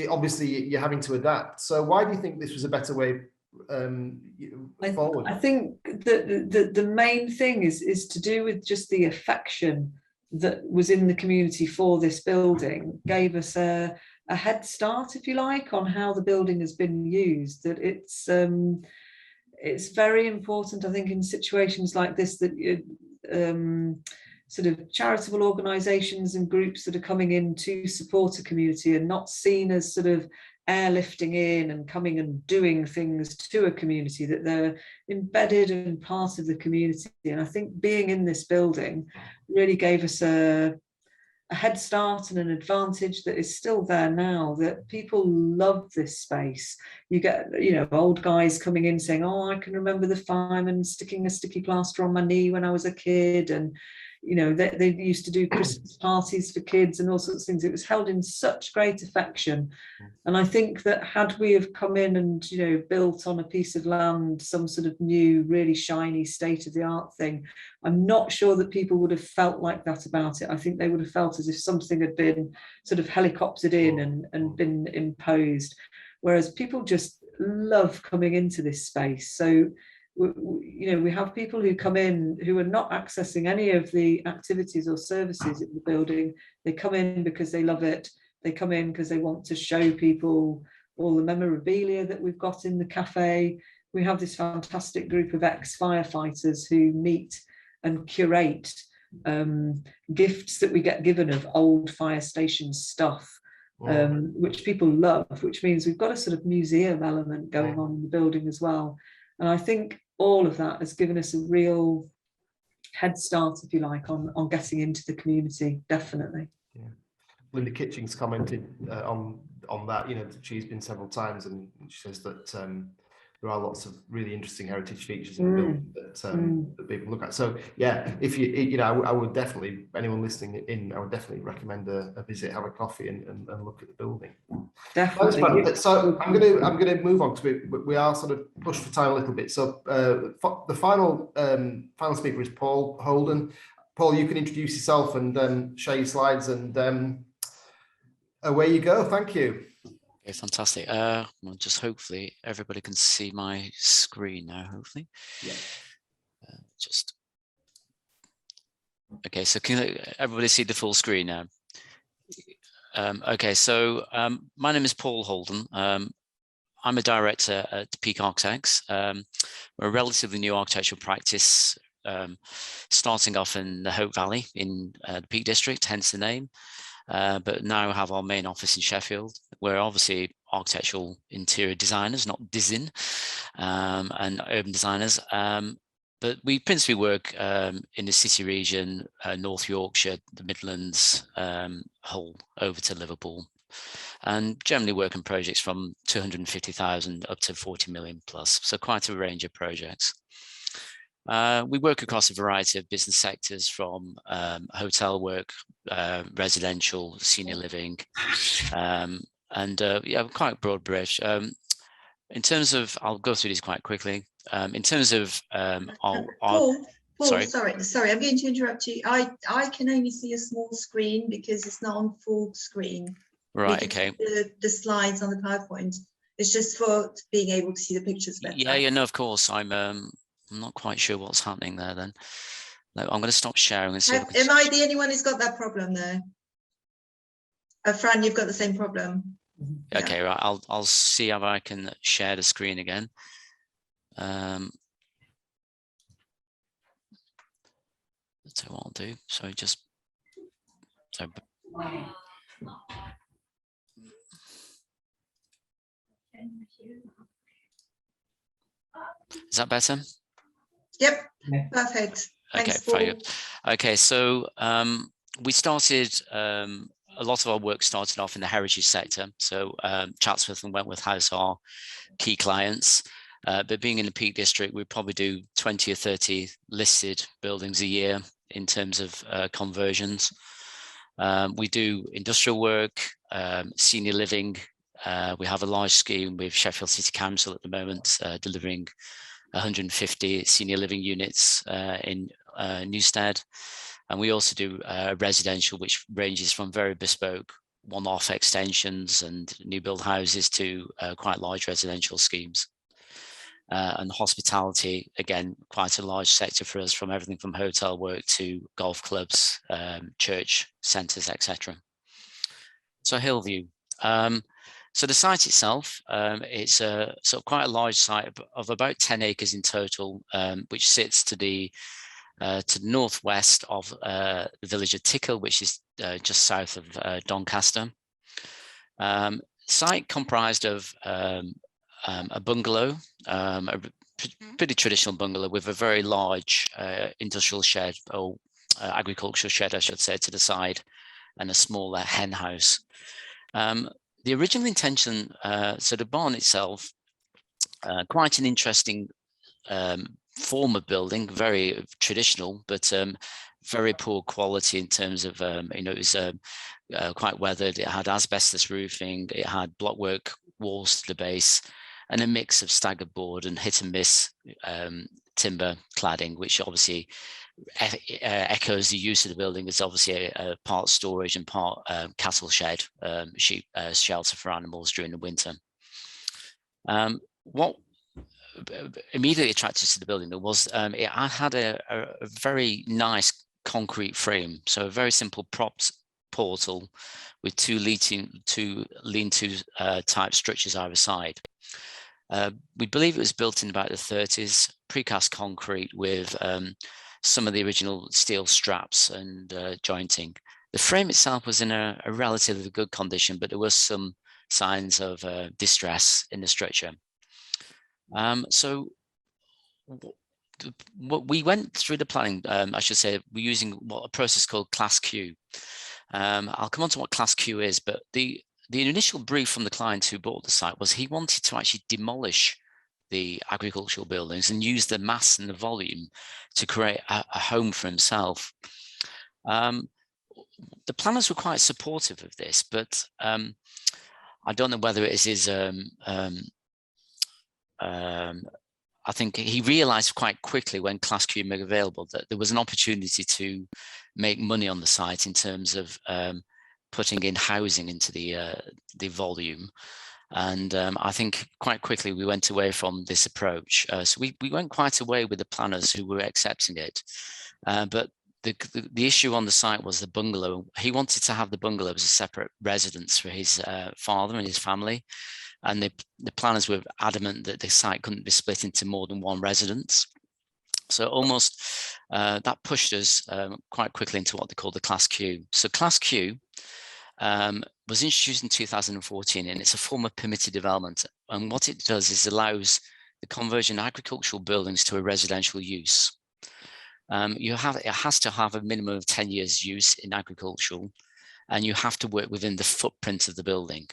obviously you're having to adapt. So why do you think this was a better way forward? I think that the main thing is to do with just the affection that was in the community for this building. Gave us a head start, if you like, on how the building has been used. That it's very important, I think, in situations like this, that sort of charitable organisations and groups that are coming in to support a community are not seen as sort of airlifting in and coming and doing things to a community, that they're embedded and part of the community. And I think being in this building really gave us a head start and an advantage that is still there now, that people love this space. You get, old guys coming in saying, oh, I can remember the fireman sticking a sticky plaster on my knee when I was a kid. And, they used to do Christmas parties for kids and all sorts of things. It was held in such great affection. And I think that had we have come in and, built on a piece of land, some sort of new, really shiny state-of-the-art thing, I'm not sure that people would have felt like that about it. I think they would have felt as if something had been sort of helicoptered in and been imposed. Whereas people just love coming into this space. So we have people who come in who are not accessing any of the activities or services in the building. They come in because they love it. They come in because they want to show people all the memorabilia that we've got in the cafe. We have this fantastic group of ex-firefighters who meet and curate gifts that we get given of old fire station stuff, which people love, which means we've got a sort of museum element going on in the building as well. And I think all of that has given us a real head start, if you like, on getting into the community, definitely. Yeah. Linda Kitchings commented on that, she's been several times, and she says that there are lots of really interesting heritage features in the building that people look at. So yeah, if I would definitely, anyone listening in, I would definitely recommend a visit, have a coffee, and look at the building. Definitely. So I'm going to move on, because we are sort of pushed for time a little bit. So the final speaker is Paul Holden. Paul, you can introduce yourself and share your slides, and away you go. Thank you. Okay, fantastic. Well, just hopefully everybody can see my screen now, hopefully. Yeah. Okay, so can everybody see the full screen now? Okay, so my name is Paul Holden. I'm a director at Peak Architects. We're a relatively new architectural practice, starting off in the Hope Valley in the Peak District, hence the name. But now have our main office in Sheffield. We're obviously architectural interior designers, not design, and urban designers. But we principally work in the city region, North Yorkshire, the Midlands, Hull, over to Liverpool, and generally work on projects from 250,000 up to 40 million plus. So quite a range of projects. We work across a variety of business sectors, from hotel work, residential, senior living, and yeah, quite broad brush. In terms of, I'll go through these quite quickly. In terms of Paul, sorry, I'm going to interrupt you. I can only see a small screen because it's not on full screen. right, okay. The slides on the PowerPoint. It's just for being able to see the pictures better. Yeah, no, of course. I'm not quite sure what's happening there then. No, I'm going to stop sharing and see. Am I the only one who's got that problem there? Fran, you've got the same problem. Okay, right. I'll see if I can share the screen again. So what I'll do. So just. So, is that better? Yep, perfect. Okay, Thanks, okay. So we started. A lot of our work started off in the heritage sector. So Chatsworth and Wentworth House are key clients. But being in the Peak District, we probably do 20 or 30 listed buildings a year in terms of conversions. We do industrial work, senior living. We have a large scheme with Sheffield City Council at the moment, delivering 150 senior living units in Newstead. And we also do residential, which ranges from very bespoke one-off extensions and new build houses to quite large residential schemes. And hospitality, again, quite a large sector for us, from everything from hotel work to golf clubs, church centres, etc. So Hillview. So the site itself, it's a sort of quite a large site of about 10 acres in total, which sits to the northwest of the village of Tickle, which is just south of Doncaster. Site comprised of a bungalow, a pretty traditional bungalow with a very large industrial shed, or agricultural shed, I should say, to the side, and a smaller hen house. The original intention, so the barn itself, quite an interesting form of building, very traditional, but very poor quality in terms of, it was quite weathered. It had asbestos roofing, it had blockwork walls to the base, and a mix of staggered board and hit and miss timber cladding, which obviously echoes the use of the building as obviously a part storage and part cattle shed, sheep shelter for animals during the winter. What immediately attracted us to the building was it had a very nice concrete frame, so a very simple propped portal with two lean-to type structures either side. We believe it was built in about the 30s, precast concrete with some of the original steel straps and jointing. The frame itself was in a relatively good condition, but there was some signs of distress in the structure. So what we went through the planning, I should say, we're using a process called Class Q. I'll come on to what Class Q is, but the initial brief from the client who bought the site was he wanted to actually demolish the agricultural buildings and use the mass and the volume to create a home for himself. The planners were quite supportive of this, but I don't know whether it is his I think he realized quite quickly when Class Q made available that there was an opportunity to make money on the site in terms of putting in housing into the volume. And I think quite quickly we went away from this approach. So we went quite away with the planners who were accepting it. But the issue on the site was the bungalow. He wanted to have the bungalow as a separate residence for his father and his family. And the planners were adamant that the site couldn't be split into more than one residence. So almost that pushed us quite quickly into what they call the Class Q. So Class Q was introduced in 2014, and it's a form of permitted development. And what it does is allows the conversion of agricultural buildings to a residential use. It has to have a minimum of 10 years use in agricultural, and you have to work within the footprint of the building.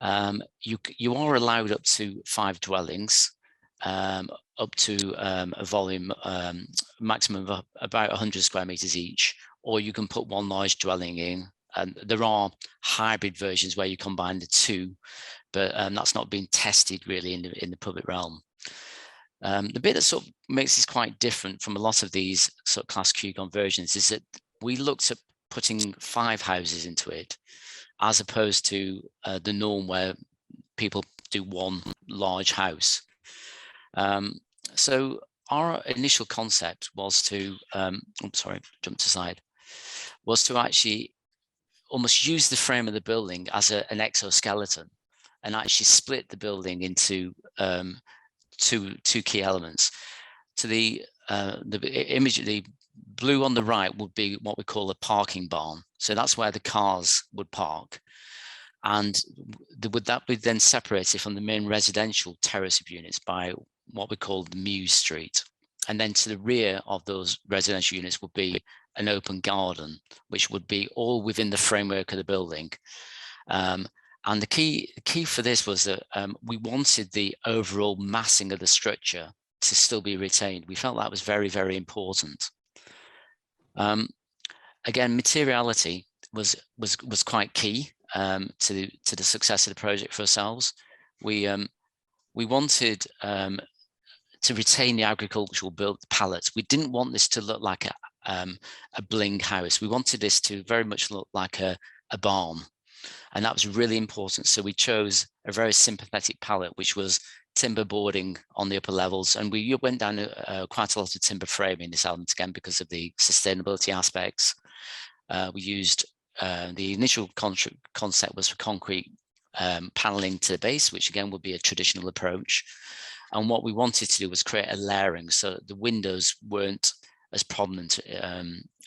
You are allowed up to 5 dwellings, up to a volume maximum of about 100 square meters each, or you can put one large dwelling in. And there are hybrid versions where you combine the two, but that's not been tested really in the public realm. The bit that sort of makes this quite different from a lot of these sort of Class Q conversions is that we looked at putting 5 houses into it, as opposed to the norm where people do one large house. So our initial concept was to, jumped aside, was to actually almost use the frame of the building as an exoskeleton, and actually split the building into two key elements. To the image, the blue on the right would be what we call a parking barn. So that's where the cars would park. And would that be then separated from the main residential terrace of units by what we call the Muse Street. And then to the rear of those residential units would be an open garden, which would be all within the framework of the building. And the key for this was that we wanted the overall massing of the structure to still be retained. We felt that was very, very important. Again, materiality was quite key to the success of the project for ourselves. We wanted to retain the agricultural built pallets. We didn't want this to look like a bling house. We wanted this to very much look like a barn, and that was really important. So we chose a very sympathetic pallet, which was timber boarding on the upper levels, and we went down quite a lot of timber framing this element again because of the sustainability aspects. We used the initial concept was for concrete paneling to the base, which again would be a traditional approach. And what we wanted to do was create a layering so the windows weren't as prominent,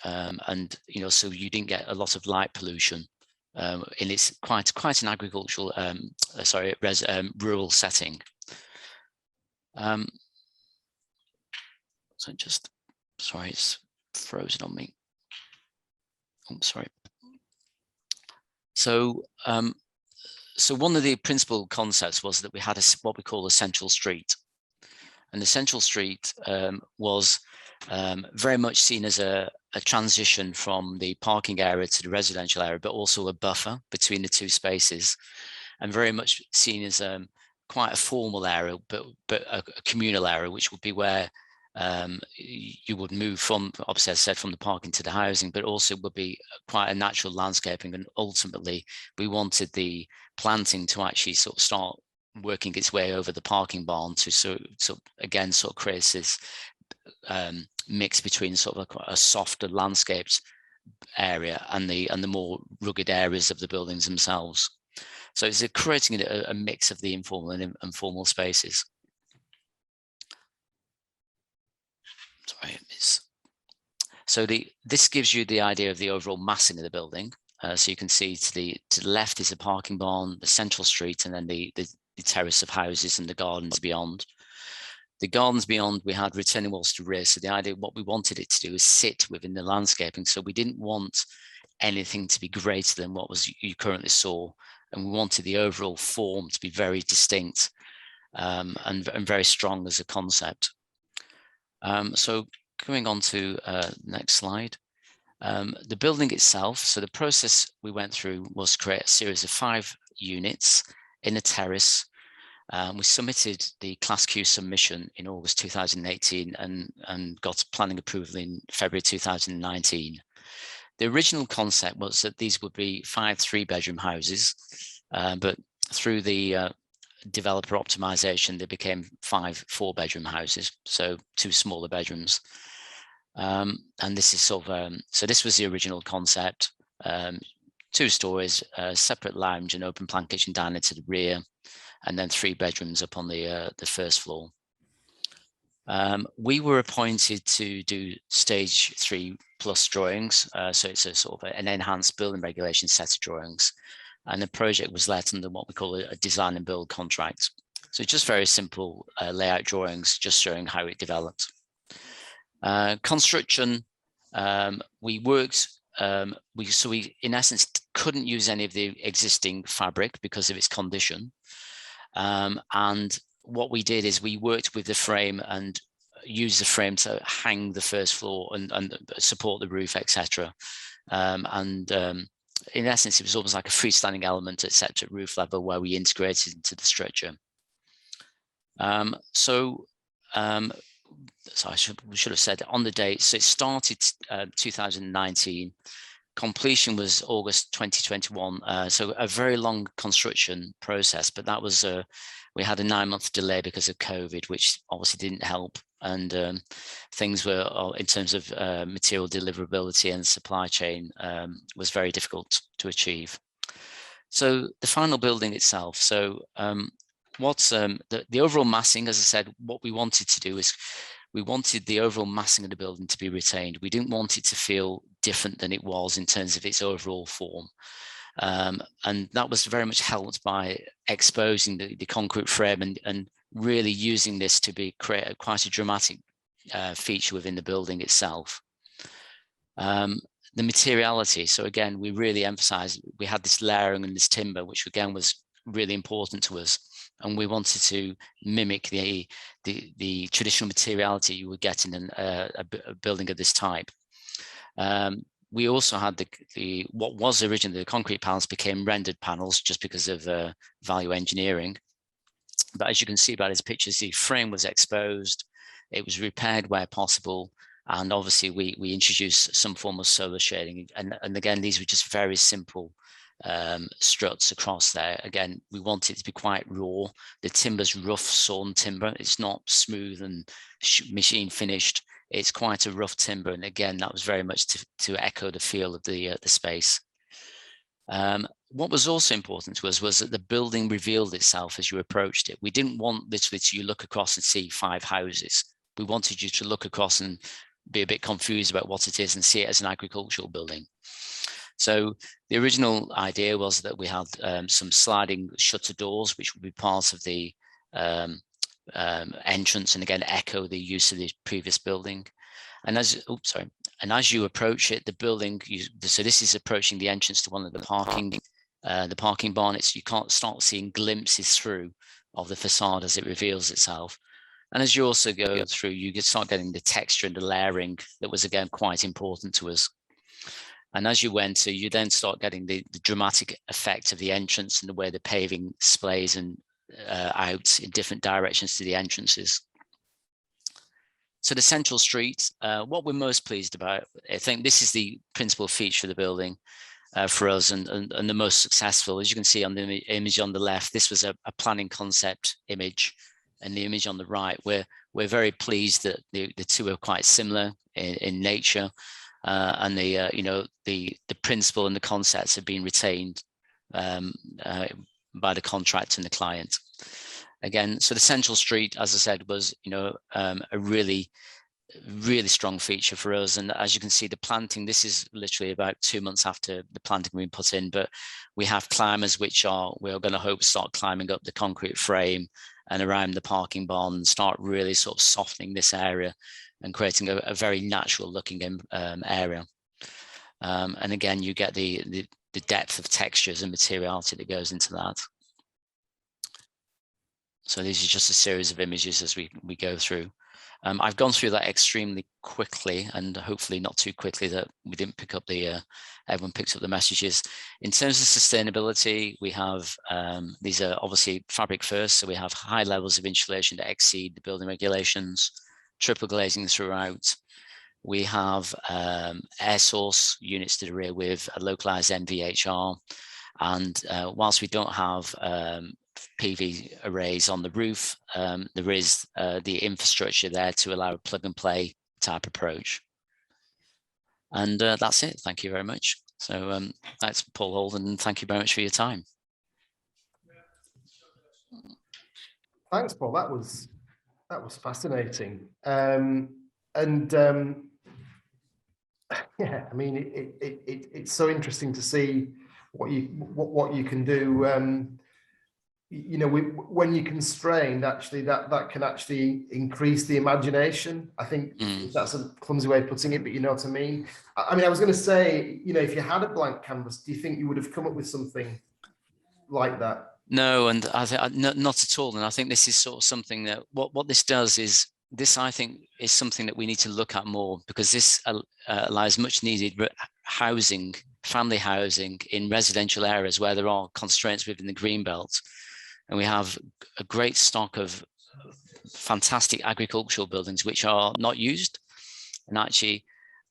and so you didn't get a lot of light pollution in its quite an agricultural, rural setting. So it's frozen on me. I'm sorry. So one of the principal concepts was that we had what we call a central street, and the central street was very much seen as a transition from the parking area to the residential area, but also a buffer between the two spaces, and very much seen as quite a formal area, but a communal area, which would be where you would move from, obviously, as I said, from the parking to the housing, but also would be quite a natural landscaping. And ultimately, we wanted the planting to actually sort of start working its way over the parking barn to sort of create this mix between sort of a softer landscaped area and the more rugged areas of the buildings themselves. So it's creating a mix of the informal and formal spaces. Sorry, so this gives you the idea of the overall massing of the building. So you can see to the left is a parking barn, the central street, and then the terrace of houses and the gardens beyond. The gardens beyond, we had retaining walls to rear. So the idea, what we wanted it to do is sit within the landscaping. So we didn't want anything to be greater than what you currently saw, and we wanted the overall form to be very distinct and very strong as a concept. So coming on to next slide, the building itself. So the process we went through was to create a series of 5 units in a terrace. We submitted the Class Q submission in August 2018 and got planning approval in February 2019. The original concept was that these would be 5 3-bedroom houses, but through the developer optimization, they became 5 4-bedroom houses, so 2 smaller bedrooms. And this is sort of so this was the original concept: 2 stories, a separate lounge and open plan kitchen diner to the rear, and then 3 bedrooms up on the first floor. We were appointed to do stage 3+ drawings, so it's a sort of an enhanced building regulation set of drawings. And the project was let under what we call a design and build contract. So just very simple layout drawings, just showing how it developed. Construction, we worked, we in essence couldn't use any of the existing fabric because of its condition. And what we did is we worked with the frame and used the frame to hang the first floor and support the roof, etc. In essence, it was almost like a freestanding element, except at roof level, where we integrated into the structure. So we should have said on the date. So it started 2019. Completion was August 2021. So a very long construction process, but that was we had a 9-month delay because of COVID, which obviously didn't help. And things were, in terms of material deliverability and supply chain, was very difficult to achieve. So the final building itself. So what's the overall massing, as I said, what we wanted to do is we wanted the overall massing of the building to be retained. We didn't want it to feel different than it was in terms of its overall form. And that was very much helped by exposing the concrete frame and really using this to create quite a dramatic feature within the building itself. The materiality. So again, we really emphasized, we had this layering and this timber, which again was really important to us. And we wanted to mimic the traditional materiality you would get in a building of this type. We also had what was originally the concrete panels became rendered panels just because of value engineering. But as you can see by these pictures, the frame was exposed, it was repaired where possible, and obviously we introduced some form of solar shading. And again, these were just very simple struts across there. Again, we want it to be quite raw. The timber's rough sawn timber. It's not smooth and machine finished. It's quite a rough timber. And again, that was very much to echo the feel of the space. What was also important to us was that the building revealed itself as you approached it. We didn't want literally to look across and see 5 houses. We wanted you to look across and be a bit confused about what it is and see it as an agricultural building. So the original idea was that we had some sliding shutter doors, which would be part of the entrance, and again echo the use of the previous building. And as you approach it, the building, so this is approaching the entrance to one of the parking barns. You can't start seeing glimpses through of the facade as it reveals itself. And as you also go through, you start getting the texture and the layering that was again quite important to us. And as you went to, you then start getting the dramatic effect of the entrance and the way the paving splays and out in different directions to the entrances. So the central street, what we're most pleased about, I think this is the principal feature of the building for us and the most successful. As you can see on the image on the left, this was a planning concept image, and the image on the right, we're very pleased that the two are quite similar in nature. And the principle and the concepts have been retained by the contractor and the client. Again, so the central street, as I said, was a really strong feature for us. And as you can see, the planting, this is literally about 2 months after the planting being put in, but we have climbers we're going to hope start climbing up the concrete frame and around the parking barn and start really sort of softening this area and creating a very natural looking area. And again, you get the depth of textures and materiality that goes into that. So these are just a series of images as we go through. I've gone through that extremely quickly, and hopefully not too quickly that we didn't pick up everyone picks up the messages. In terms of sustainability, we have, these are obviously fabric first, so we have high levels of insulation that exceed the building regulations, triple glazing throughout. We have air source units to the rear with a localized MVHR. And whilst we don't have PV arrays on the roof, there is the infrastructure there to allow a plug and play type approach. And that's it. Thank you very much. So that's Paul Holden, and thank you very much for your time. Thanks, Paul. That was fascinating. Yeah, I mean, it's so interesting to see what you can do. When you're constrained, actually, that can actually increase the imagination. I think that's a clumsy way of putting it, but you know what I mean. I mean, I was going to say, if you had a blank canvas, do you think you would have come up with something like that? No, and I think not at all. And I think this is sort of something that what this does is this, I think, is something that we need to look at more, because this allows much needed housing, family housing in residential areas where there are constraints within the green belt. And we have a great stock of fantastic agricultural buildings which are not used. And actually,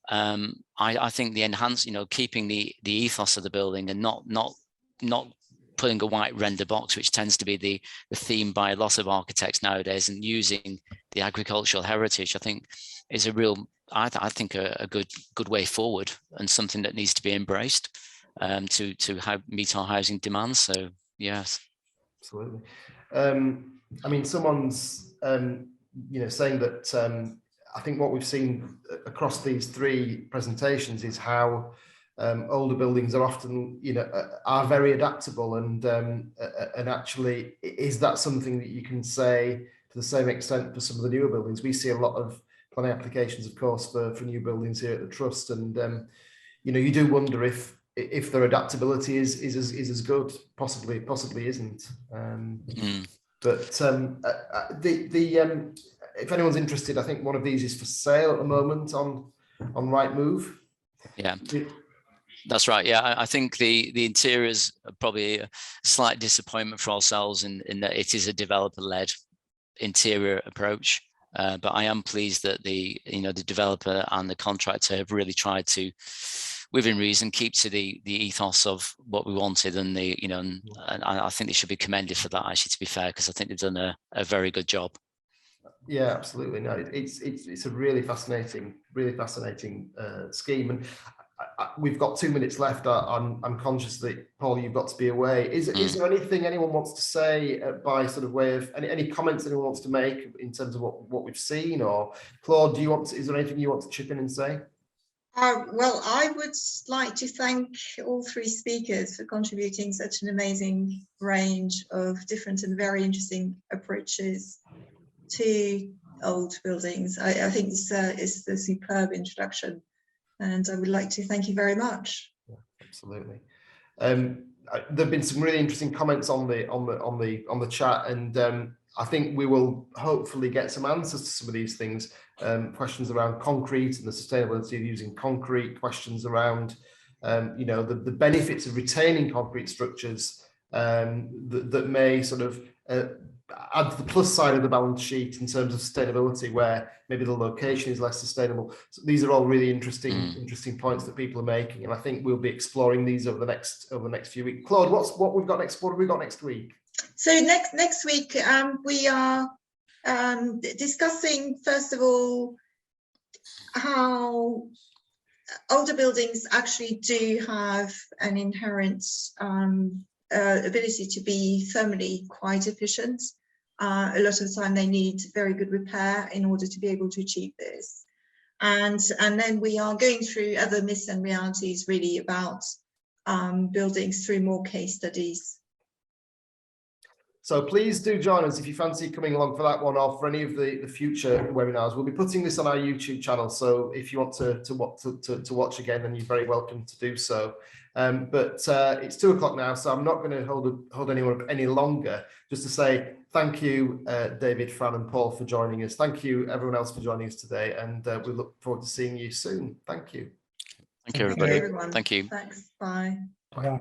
I think the enhance, keeping the ethos of the building and not putting a white render box, which tends to be the theme by a lot of architects nowadays, and using the agricultural heritage, I think is a real, I think a good way forward, and something that needs to be embraced to meet our housing demands. So yes, absolutely. I mean, someone's saying that I think what we've seen across these three presentations is how older buildings are often, are very adaptable, and actually, is that something that you can say to the same extent for some of the newer buildings? We see a lot of planning applications, of course, for new buildings here at the Trust, and you do wonder if their adaptability is as good. Possibly isn't. But if anyone's interested, I think one of these is for sale at the moment on Rightmove. Yeah. That's right. Yeah, I think the interiors are probably a slight disappointment for ourselves in that it is a developer-led interior approach. But I am pleased that the developer and the contractor have really tried to, within reason, keep to the ethos of what we wanted, and and I think they should be commended for that, actually, to be fair, because I think they've done a very good job. Yeah, absolutely. No, it's a really fascinating scheme. And we've got 2 minutes left. I'm conscious that, Paul, you've got to be away. Is there anything anyone wants to say by sort of way of any comments anyone wants to make in terms of what we've seen? Or Claude, is there anything you want to chip in and say? Well, I would like to thank all three speakers for contributing such an amazing range of different and very interesting approaches to old buildings. I think this is a superb introduction, and I would like to thank you very much. Yeah, absolutely. There've been some really interesting comments on the chat, and I think we will hopefully get some answers to some of these things. Questions around concrete and the sustainability of using concrete. Questions around the benefits of retaining concrete structures that may sort of add to the plus side of the balance sheet in terms of sustainability, where maybe the location is less sustainable. So these are all really interesting points that people are making, and I think we'll be exploring these over the next few weeks. Claude, what we've got next? What have we got next week? So next week we are discussing, first of all, how older buildings actually do have an inherent ability to be thermally quite efficient. A lot of the time they need very good repair in order to be able to achieve this. And then we are going through other myths and realities, really, about buildings through more case studies. So please do join us if you fancy coming along for that one, or for any of the future webinars. We'll be putting this on our YouTube channel, so if you want to watch again, then you're very welcome to do so. But it's 2 o'clock now, so I'm not going to hold anyone up any longer. Just to say thank you, David, Fran, and Paul, for joining us. Thank you, everyone else, for joining us today, and we look forward to seeing you soon. Thank you. Thank you, everybody. Thank you, everyone. Thank you. Thanks. Bye. Bye.